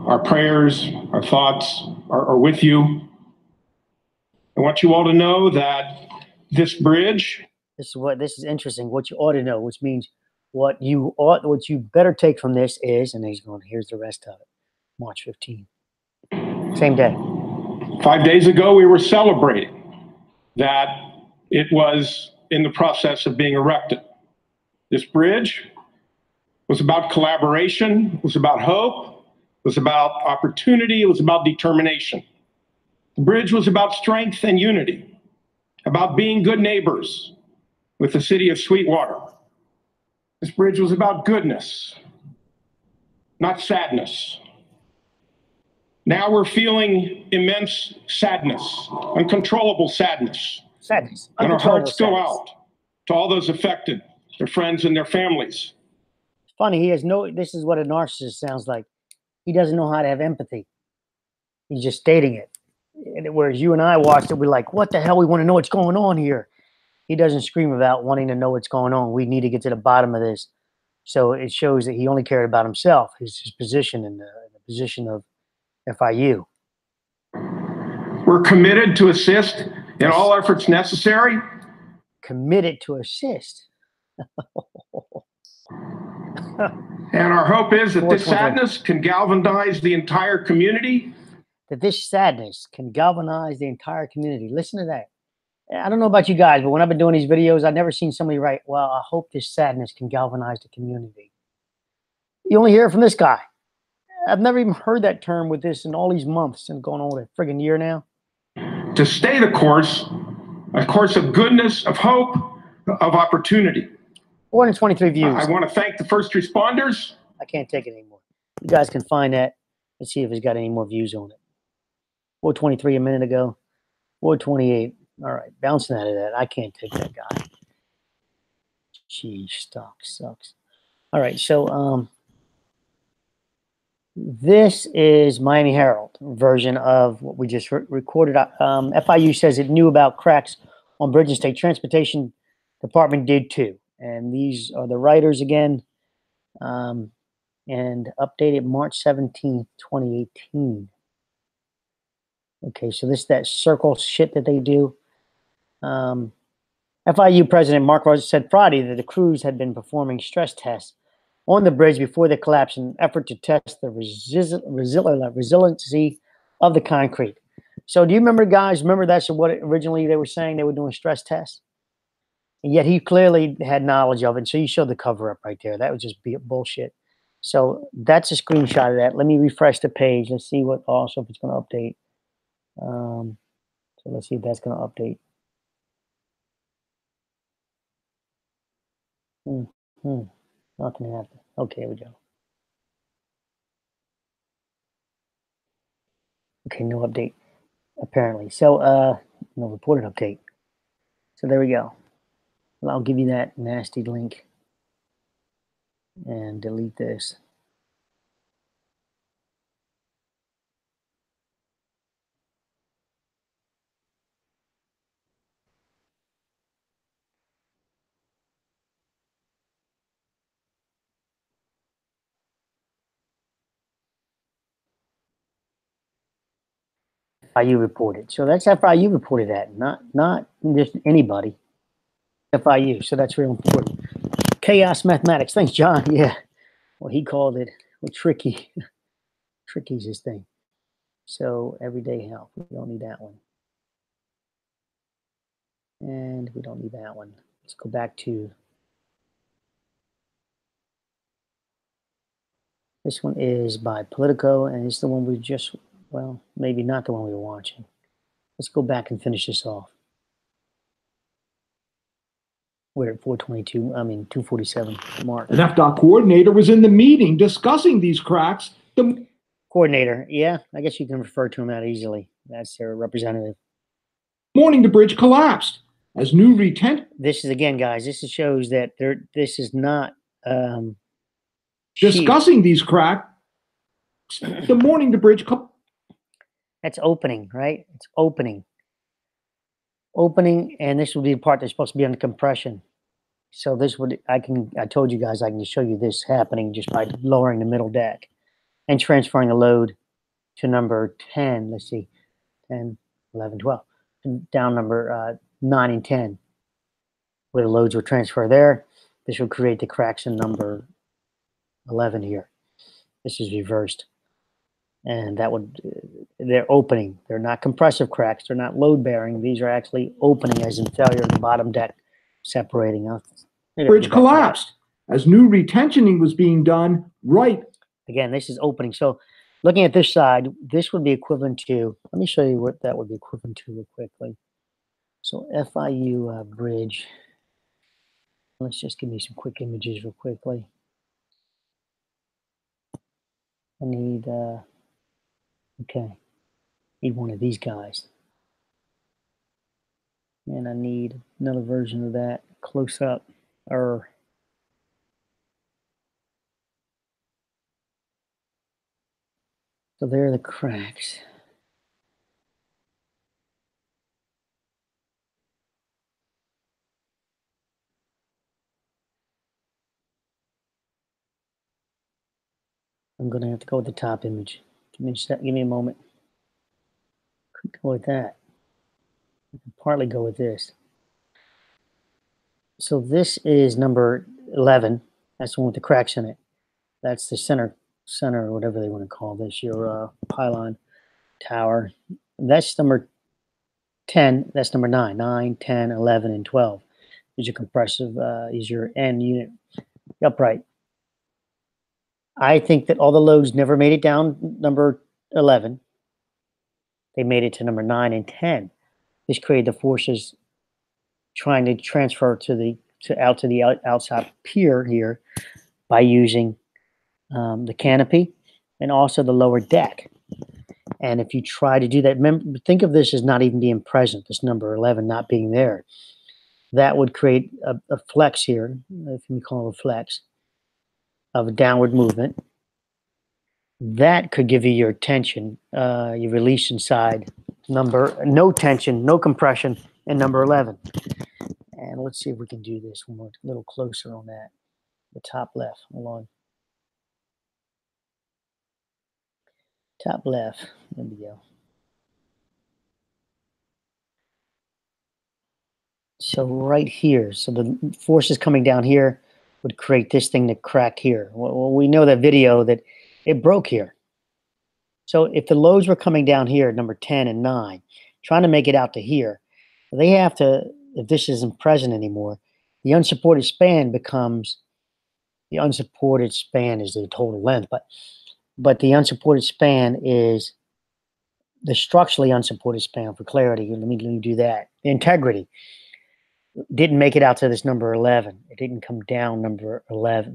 Our prayers, our thoughts are with you. I want you all to know that this bridge. This is interesting. What you ought to know, which means what you better take from this is, and he's going, here's the rest of it. March 15. Same day. 5 days ago, we were celebrating that it was in the process of being erected. This bridge was about collaboration, was about hope, was about opportunity, it was about determination. The bridge was about strength and unity, about being good neighbors with the city of Sweetwater. This bridge was about goodness, not sadness. Now we're feeling immense sadness, uncontrollable sadness. Sadness. And our hearts go out to all those affected, their friends and their families. It's funny, this is what a narcissist sounds like. He doesn't know how to have empathy. He's just stating it. And whereas you and I watched it, we're like, what the hell? We want to know what's going on here. He doesn't scream about wanting to know what's going on. We need to get to the bottom of this. So it shows that he only cared about himself, his position in the position of FIU. We're committed to assist in all efforts necessary. Committed to assist. And our hope is that this sadness can galvanize the entire community. That this sadness can galvanize the entire community. Listen to that. I don't know about you guys, but when I've been doing these videos, I've never seen somebody write, well, I hope this sadness can galvanize the community. You only hear it from this guy. I've never even heard that term with this in all these months and going on a friggin' year now. To stay the course, a course of goodness, of hope, of opportunity. 423 views. I want to thank the first responders. I can't take it anymore. You guys can find that. Let's see if it's got any more views on it. 423 a minute ago. 428. All right, bouncing out of that. I can't take that guy. Gee, sucks. All right, so this is Miami Herald version of what we just recorded. FIU says it knew about cracks on bridge and state transportation department did too. And these are the writers again. And updated March 17th, 2018. Okay, so this that circle shit that they do. FIU President Mark Rogers said Friday that the crews had been performing stress tests on the bridge before the collapse in an effort to test the resiliency of the concrete. So do you remember, guys, that's what originally they were saying they were doing stress tests? And yet he clearly had knowledge of it. So you showed the cover up right there. That was just bullshit. So that's a screenshot of that. Let me refresh the page. Let's see what also if it's going to update. So let's see if that's going to update. Nothing happened. Okay, here we go. Okay, no update, apparently. So, no reported update. So there we go. Well, I'll give you that nasty link and delete this. FIU reported. So that's FIU reported that, not just anybody. FIU. So that's real important. Chaos mathematics. Thanks, John. Yeah. Well, he called it tricky. Tricky's his thing. So everyday health. We don't need that one. And we don't need that one. Let's go back to this one is by Politico, and it's the one we just, well, maybe not the one we were watching. Let's go back and finish this off. We're at 247 mark. An FDOT coordinator was in the meeting discussing these cracks. The Coordinator, yeah, I guess you can refer to him that easily. That's their representative. morning the bridge collapsed as new retention. This is, again, guys, this shows that this is not Discussing these cracks. The morning the bridge that's opening, right? It's opening. Opening, and this will be the part that's supposed to be under compression. So this would, I told you guys I can show you this happening just by lowering the middle deck and transferring the load to number 10. Let's see, 10, 11, 12, and down number 9 and 10, where the loads will transfer there. This will create the cracks in number 11 here. This is reversed. And that would, they're opening. They're not compressive cracks. They're not load bearing. These are actually opening, as in failure of the bottom deck separating. Bridge collapsed as new retentioning was being done right. Again, this is opening. So looking at this side, this would be equivalent to, let me show you what that would be equivalent to real quickly. So FIU bridge. Let's just give me some quick images real quickly. I need, okay, need one of these guys. And I need another version of that close up, or so there are the cracks. I'm gonna have to go with the top image. Give me a moment. Could go with that. I can partly go with this. So this is number 11. That's the one with the cracks in it. That's the center, or whatever they want to call this, your pylon tower. That's number 10, that's number 9, 9, 10, 11, and 12. Is your compressive, is your end unit upright. I think that all the loads never made it down number 11. They made it to number 9 and 10. This created the forces trying to transfer out to the outside pier here by using the canopy and also the lower deck. And if you try to do that, remember, think of this as not even being present, this number 11 not being there. That would create a flex here, if you call it a flex, of a downward movement. That could give you your tension, your release inside number, no tension, no compression, and number 11. And let's see if we can do this one more, a little closer on that. The top left, hold on. Top left, there we go. So right here, so the forces coming down here would create this thing to crack here. Well, we know that video that it broke here. So if the loads were coming down here, number 10 and 9, trying to make it out to here, they have to, if this isn't present anymore, the unsupported span becomes, the unsupported span is the total length, but the unsupported span is the structurally unsupported span, for clarity. Let me do that. The integrity didn't make it out to this number 11. It didn't come down number 11.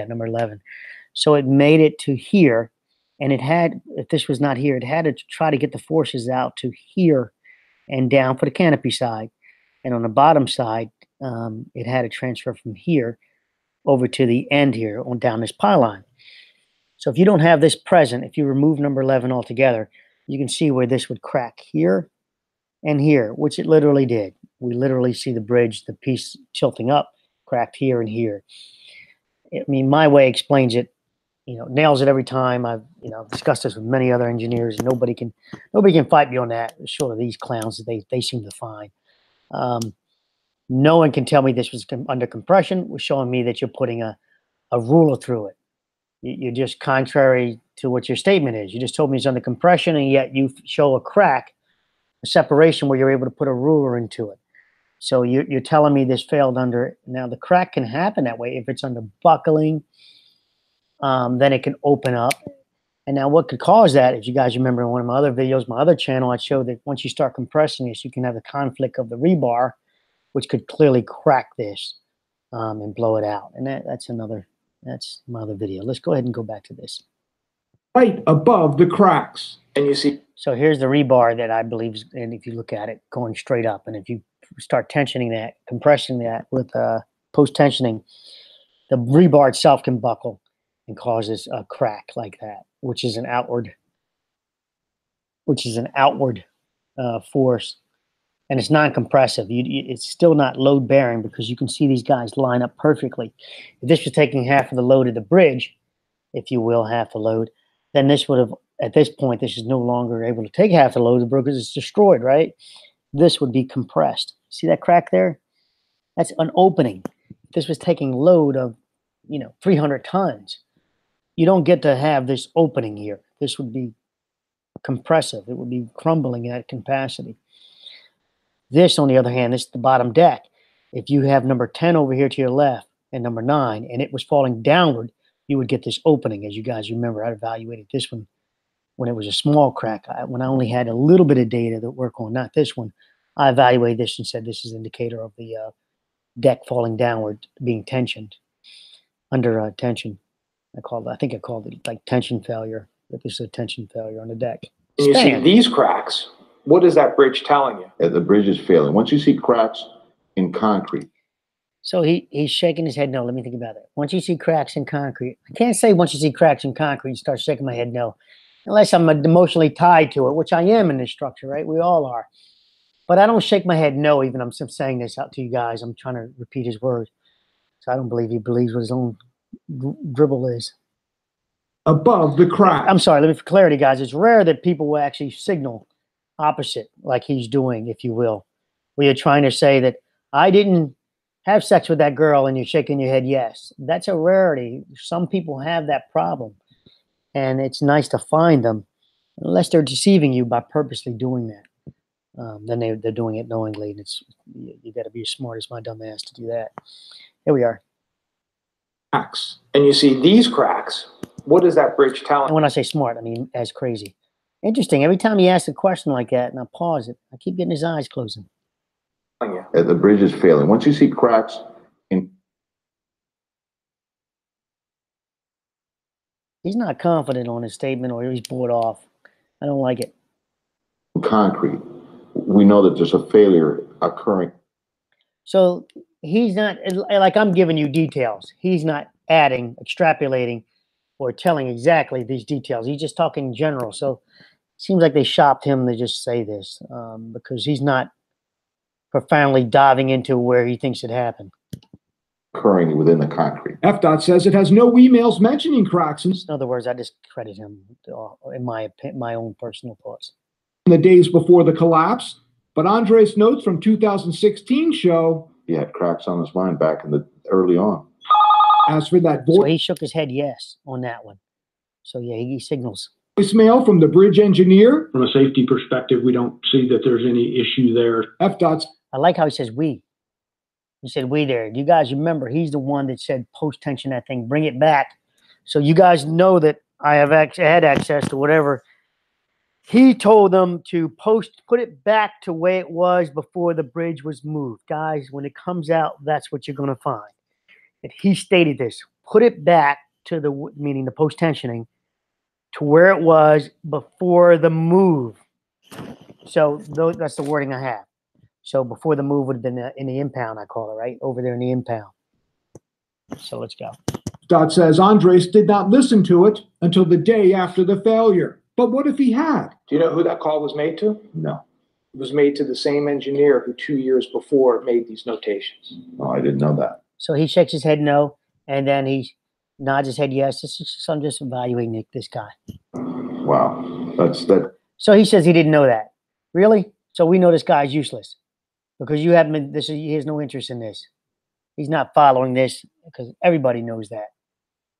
Number 11. So it made it to here, and it had, if this was not here, it had to try to get the forces out to here and down for the canopy side. And on the bottom side, it had to transfer from here over to the end here on down this pylon. So if you don't have this present, if you remove number 11 altogether, you can see where this would crack here and here, which it literally did. We literally see the bridge, the piece tilting up, cracked here and here. I mean, my way explains it, nails it every time. I've, discussed this with many other engineers, and nobody can fight me on that. Short of these clowns, they seem to find. No one can tell me this was under compression. Was showing me that you're putting a ruler through it. You're just contrary to what your statement is. You just told me it's under compression, and yet you show a crack, a separation where you're able to put a ruler into it. So you're telling me this failed under. Now the crack can happen that way if it's under buckling. Then it can open up. And now what could cause that, if you guys remember in one of my other videos, my other channel, I showed that once you start compressing this, you can have the conflict of the rebar, which could clearly crack this and blow it out. And that's my other video. Let's go ahead and go back to this. Right above the cracks. And you see. So here's the rebar that I believe is, and if you look at it, going straight up. And if you start tensioning that, compressing that with post-tensioning, the rebar itself can buckle and causes a crack like that, which is an outward force, and it's non-compressive. It's still not load-bearing because you can see these guys line up perfectly. If this was taking half of the load of the bridge, if you will, half the load, then this would have, at this point, this is no longer able to take half the load of the bridge because it's destroyed, right? This would be compressed. See that crack there? That's an opening. If this was taking load of, 300 tons, you don't get to have this opening here. This would be compressive. It would be crumbling at capacity. This, on the other hand, this is the bottom deck. If you have number 10 over here to your left and number 9, and it was falling downward, you would get this opening. As you guys remember, I evaluated this one when it was a small crack. When I only had a little bit of data to work on, not this one, I evaluated this and said this is an indicator of the deck falling downward, being tensioned, under tension. I think I called it like tension failure, that this is a tension failure on the deck. And you see these cracks. What is that bridge telling you? The bridge is failing. Once you see cracks in concrete. So he's shaking his head no. Let me think about it. Once you see cracks in concrete, I can't say once you see cracks in concrete, start shaking my head no. Unless I'm emotionally tied to it, which I am in this structure, right? We all are. But I don't shake my head no, even I'm saying this out to you guys. I'm trying to repeat his words. So I don't believe he believes what his own dribble is. Above the crack. I'm sorry, let me, for clarity, guys, it's rare that people will actually signal opposite, like he's doing, if you will. Where you're trying to say that I didn't have sex with that girl and you're shaking your head yes. That's a rarity. Some people have that problem. And it's nice to find them, unless they're deceiving you by purposely doing that. then they're doing it knowingly, and you got to be as smart as my dumb ass to do that. Here we are. Cracks. And you see these cracks. What is that bridge And telling when I say smart, I mean as crazy. Interesting. Every time he asks a question like that, and I pause it, I keep getting his eyes closing. you? The bridge is failing. Once you see cracks in He's not confident on his statement, or he's bored off. I don't like it. concrete, we know that there's a failure occurring. So he's not, like I'm giving you details. He's not adding, extrapolating, or telling exactly these details. He's just talking general. So it seems like they shopped him to just say this, because he's not profoundly diving into where he thinks it happened. Occurring within the concrete. FDOT says it has no emails mentioning cracks in In other words, I just credit him in my own personal thoughts. the days before the collapse, but Andres' notes from 2016 show. He had cracks on his mind back in the early on. As for that So he shook his head yes on that one. So yeah, he signals. voicemail from the bridge engineer, From a safety perspective, we don't see that there's any issue there. FDOT's I like how he says we. He said we there. You guys remember, he's the one that said post-tension that thing, bring it back. So you guys know that I have had access to whatever. He told them to put it back to where it was before the bridge was moved. Guys, when it comes out, that's what you're going to find. That he stated this, put it back to meaning the post-tensioning, to where it was before the move. So that's the wording I have. So before the move would have been in the impound, I call it, right? Over there in the impound. So let's go. FDOT says Andres did not listen to it until the day after the failure. But what if he had? Do you know who that call was made to? No, It was made to the same engineer who 2 years before made these notations. no, I didn't know that. So he shakes his head no, and then he nods his head yes. I'm just evaluating this guy. Wow, that's that. So he says he didn't know that. Really? So we know this guy's useless because you haven't been. He has no interest in this. He's not following this because everybody knows that.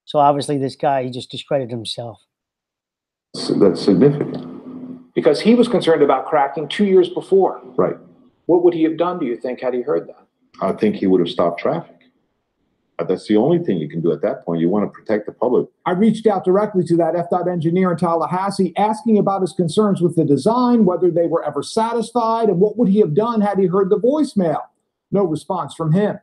So obviously, this guy, he just discredited himself. That's significant. Because he was concerned about cracking 2 years before. Right. What would he have done, do you think, had he heard that? I think he would have stopped traffic. That's the only thing you can do at that point. You want to protect the public. I reached out directly to that FDOT engineer in Tallahassee, asking about his concerns with the design, whether they were ever satisfied, and what would he have done had he heard the voicemail. No response from him.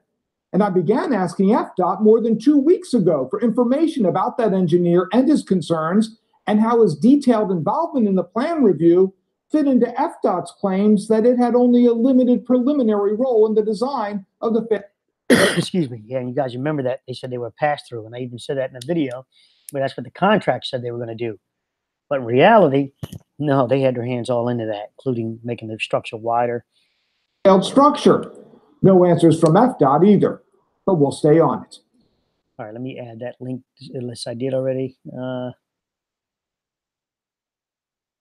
And I began asking FDOT more than 2 weeks ago for information about that engineer and his concerns, and how his detailed involvement in the plan review fit into FDOT's claims that it had only a limited preliminary role in the design of the Excuse me. Yeah, and you guys remember that they said they were passed through, and I even said that in the video, but that's what the contract said they were going to do. But in reality, no, they had their hands all into that, including making the structure wider. failed structure. No answers from FDOT either, but we'll stay on it. All right, let me add that link unless I did already.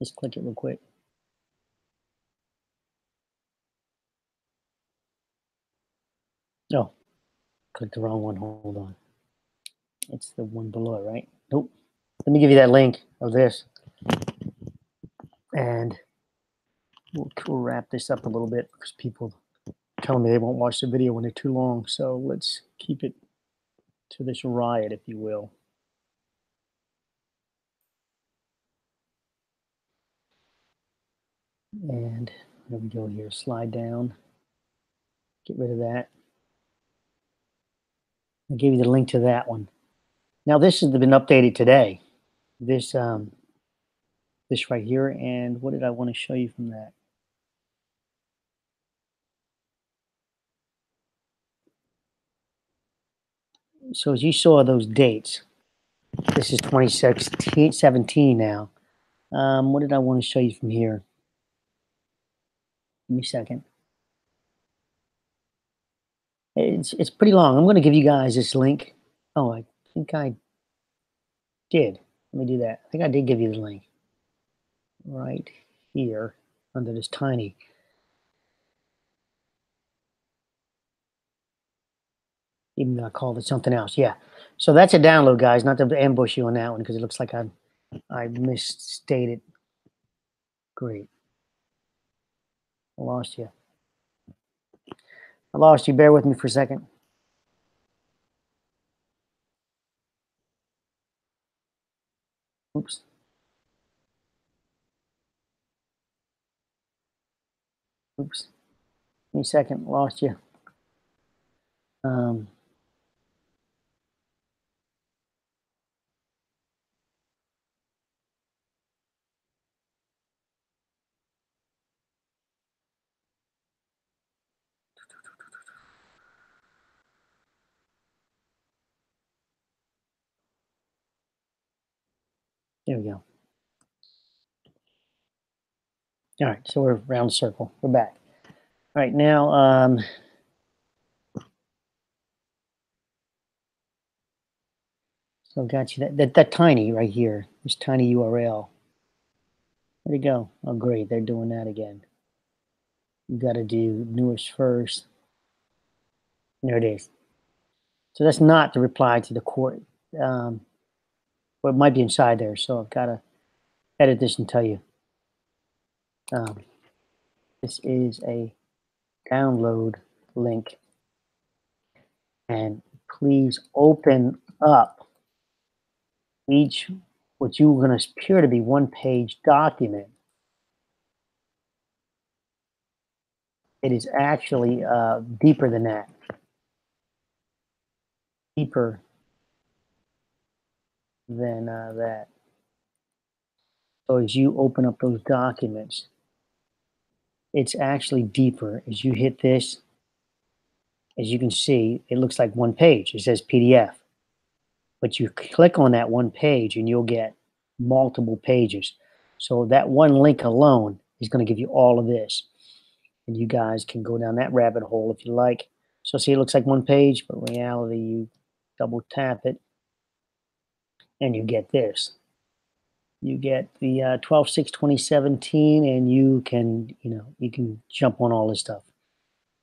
Just click it real quick. No, clicked the wrong one. Hold on. It's the one below it, right? Nope. Let me give you that link of this. And we'll wrap this up a little bit because people tell me they won't watch the video when they're too long. So let's keep it to this riot, if you will. And there we go here. Slide down. Get rid of that. I gave you the link to that one. Now this has been updated today. This this right here. And what did I want to show you from that? So as you saw those dates, this is 2017 now. What did I want to show you from here? Give me a second. It's pretty long. I'm going to give you guys this link. Oh, I think I did. Let me do that. I think I did give you the link right here under this tiny. Even though I called it something else. Yeah. So that's a download, guys. Not to ambush you on that one because it looks like I misstated. Great. I lost you. I lost you. Bear with me for a second. Oops. Oops. Give me a second. Lost you. There we go. All right, so we're round circle. We're back. All right, now, so got you that tiny right here, this tiny URL. Where'd it go? Oh, great, they're doing that again. You got to do newest first. There it is. So that's not the reply to the court. But it might be inside there, so I've got to edit this and tell you. This is a download link. And please open up each, what you're going to appear to be one-page document. It is actually deeper than that. Deeper than that. So as you open up those documents, it's actually deeper. As you hit this, as you can see, it looks like one page. It says PDF. But you click on that one page and you'll get multiple pages. So that one link alone is going to give you all of this. And you guys can go down that rabbit hole if you like. So see, it looks like one page, but in reality, you double tap it and you get this. You get the 12/6/2017, and you can, you can jump on all this stuff.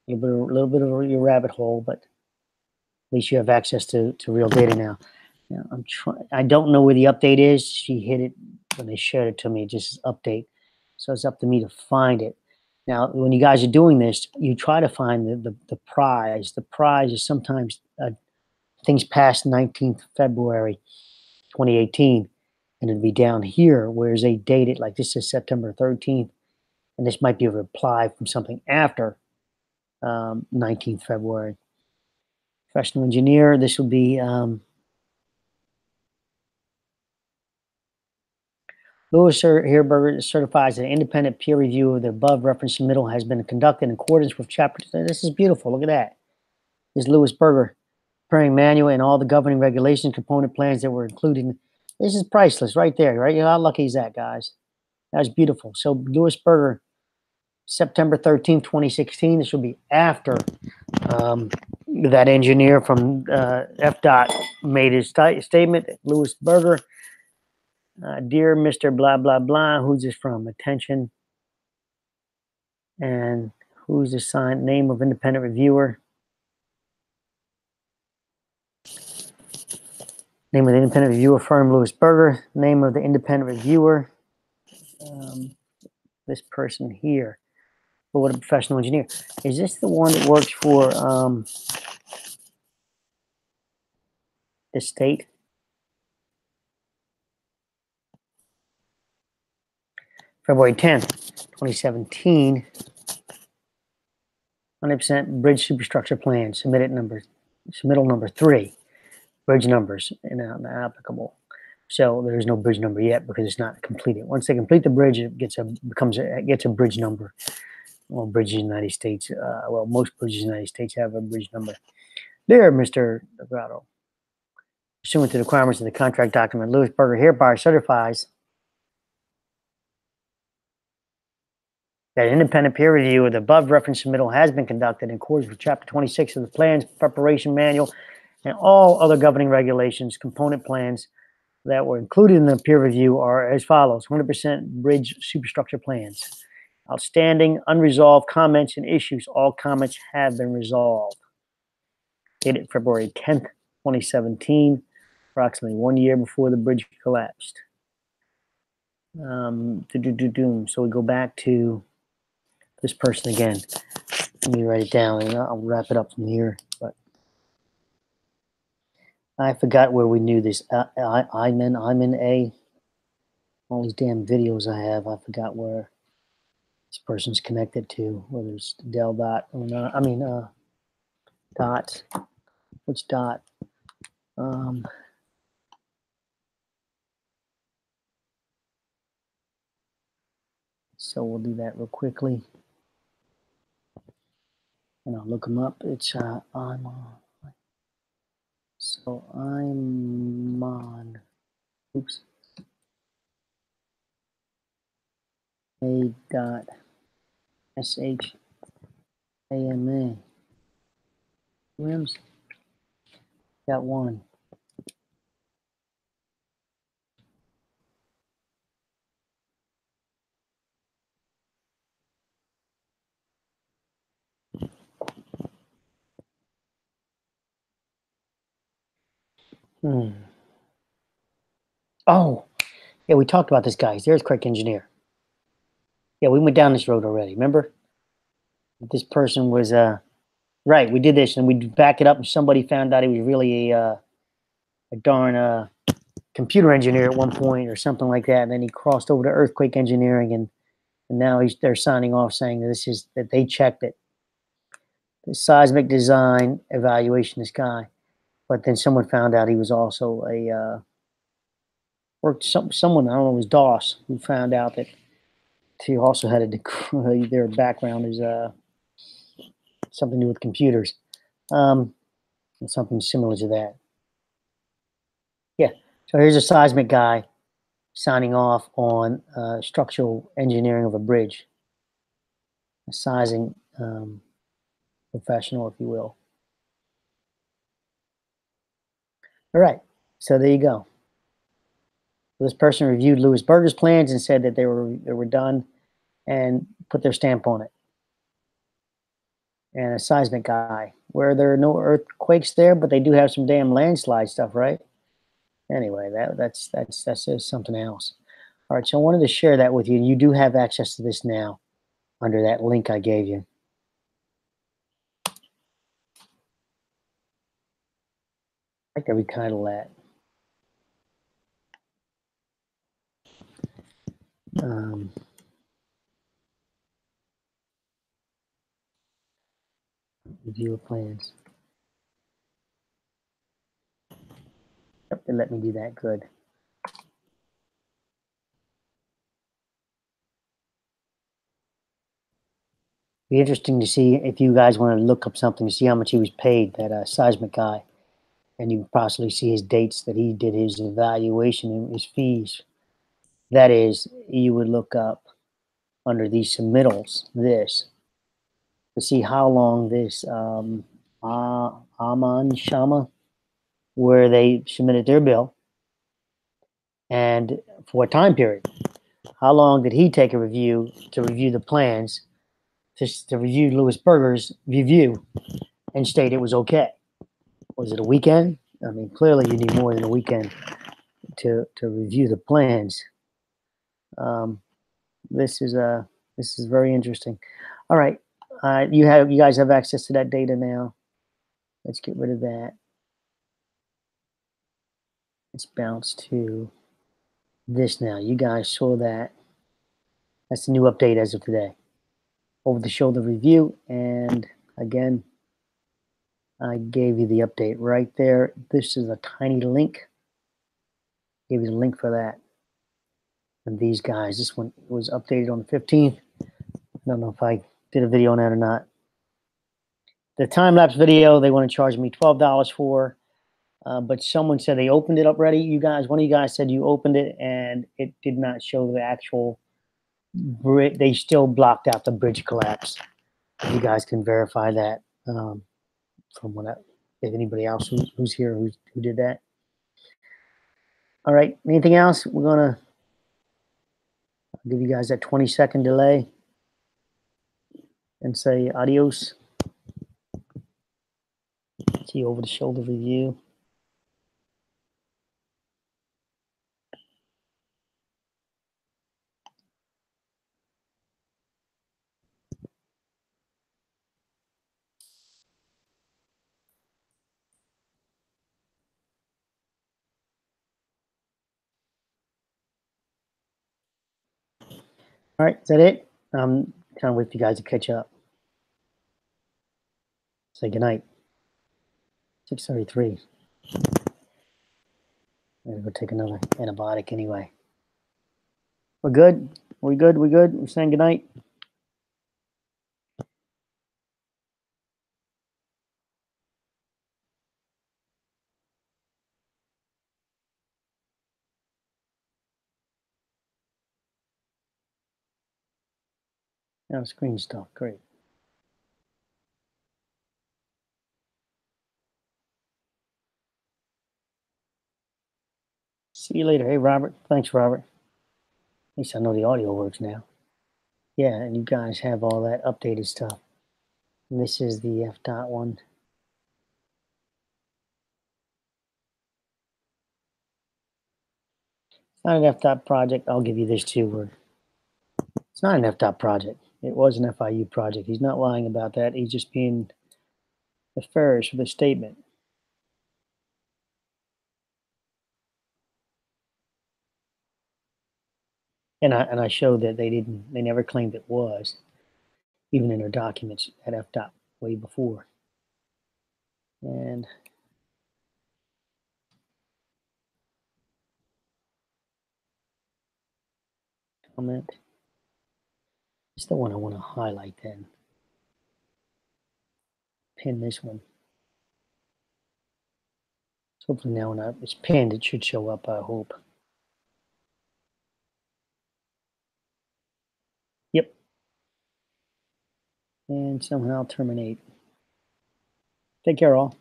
A little bit of your rabbit hole, but at least you have access to real data now. I don't know where the update is. She hit it when they shared it to me, just update. So it's up to me to find it. Now, when you guys are doing this, you try to find the prize. The prize is sometimes things past 19th February 2018, and it'll be down here, whereas they date it, like this is September 13th, and this might be a reply from something after 19th February. Professional engineer, this will be Lewis Herberger certifies that an independent peer review of the above referenced submittal has been conducted in accordance with chapter. This is beautiful. Look at that. This is Lewis Berger preparing manual and all the governing regulations, component plans that were included. This is priceless right there, right? You know how lucky is that, guys? That's beautiful. So Lewis Berger, September 13th, 2016. This will be after that engineer from FDOT made his statement. Lewis Berger. Dear Mr. Blah, blah, blah, who's this from? Attention. And who's assigned name of independent reviewer? Name of the independent reviewer firm, Lewis Berger. Name of the independent reviewer, this person here. But what a professional engineer. Is this the one that works for the state? February 10th, 2017. 100% bridge superstructure plan, submittal number 3. Bridge numbers inapplicable. So there's no bridge number yet because it's not completed. Once they complete the bridge, it gets a bridge number. Well, bridges in the United States, most bridges in the United States have a bridge number. There, Mr. Delgado. Pursuant to the requirements of the contract document, Lewis Berger hereby certifies that an independent peer review of the above referenced submittal has been conducted in accordance with Chapter 26 of the Plans Preparation Manual and all other governing regulations. Component plans that were included in the peer review are as follows: 100% bridge superstructure plans. Outstanding unresolved comments and issues. All comments have been resolved. Dated February 10th, 2017, approximately 1 year before the bridge collapsed. So we go back to this person again. Let me write it down and I'll wrap it up from here. But I forgot where we knew this. I'm in A. All these damn videos I have, I forgot where this person's connected to, whether it's Del Dot or not. I mean, Dot. Which Dot? So we'll do that real quickly. And I'll look them up. It's I'm on. So I'm on. Oops. A dot SH AMA. Rims. Got one. Oh, yeah, we talked about this guy. He's the earthquake engineer. Yeah, we went down this road already. Remember? This person was right. We did this, and we back it up, and somebody found out he was really a darn computer engineer at one point, or something like that. And then he crossed over to earthquake engineering, and now they're signing off saying that they checked it. The seismic design evaluation. This guy, but then someone found out he was also someone, I don't know, it was DOS, who found out that he also had a degree. Their background is something to do with computers, and something similar to that. Yeah. So here's a seismic guy signing off on structural engineering of a bridge, a sizing professional, if you will. All right. So there you go. This person reviewed Louis Berger's plans and said that they were done and put their stamp on it. And a seismic guy, where there are no earthquakes there, but they do have some damn landslide stuff, right? Anyway, that's something else. All right, so I wanted to share that with you. You do have access to this now under that link I gave you. I like to retitle that. Review of plans. Yep, they let me do that. Good. Be interesting to see if you guys want to look up something to see how much he was paid, that seismic guy, and you can possibly see his dates that he did his evaluation and his fees. That is, you would look up under these submittals this to see how long this Aman Shama, where they submitted their bill, and for what time period. How long did he take to review the plans, to review Louis Berger's review and state it was okay? Was it a weekend? I mean, clearly you need more than a weekend to review the plans. This is very interesting. All right, you guys have access to that data now. Let's get rid of that. Let's bounce to this now. You guys saw that. That's the new update as of today. Over the shoulder review, and again, I gave you the update right there. This is a tiny link. Gave you the link for that. And these guys, this one was updated on the 15th. I don't know if I did a video on that or not. The time-lapse video, they want to charge me $12 for, but someone said they opened it up already. You guys, one of you guys said you opened it and it did not show the actual bridge. They still blocked out the bridge collapse. You guys can verify that from if anybody else who's here who did that. All right, anything else? We're gonna give you guys that 20-second delay and say adios. See over the shoulder review. right, is that it? I'm trying to wait for you guys to catch up. Say goodnight. 6:33. I'm gonna go take another antibiotic anyway. We're good? We good? We good? We're saying goodnight? Now screen stuff, great. See you later. Hey, Robert. Thanks, Robert. At least I know the audio works now. Yeah, and you guys have all that updated stuff. And this is the FDOT one. It's not an FDOT project. I'll give you this too. It's not an FDOT project. It was an FIU project. He's not lying about that. He's just being nefarious with a statement. And I showed that they never claimed it was, even in their documents at FDOT way before. And comment. It's the one I want to highlight then. Pin this one. So hopefully now when it's pinned, it should show up, I hope. Yep. And somehow terminate. Take care all.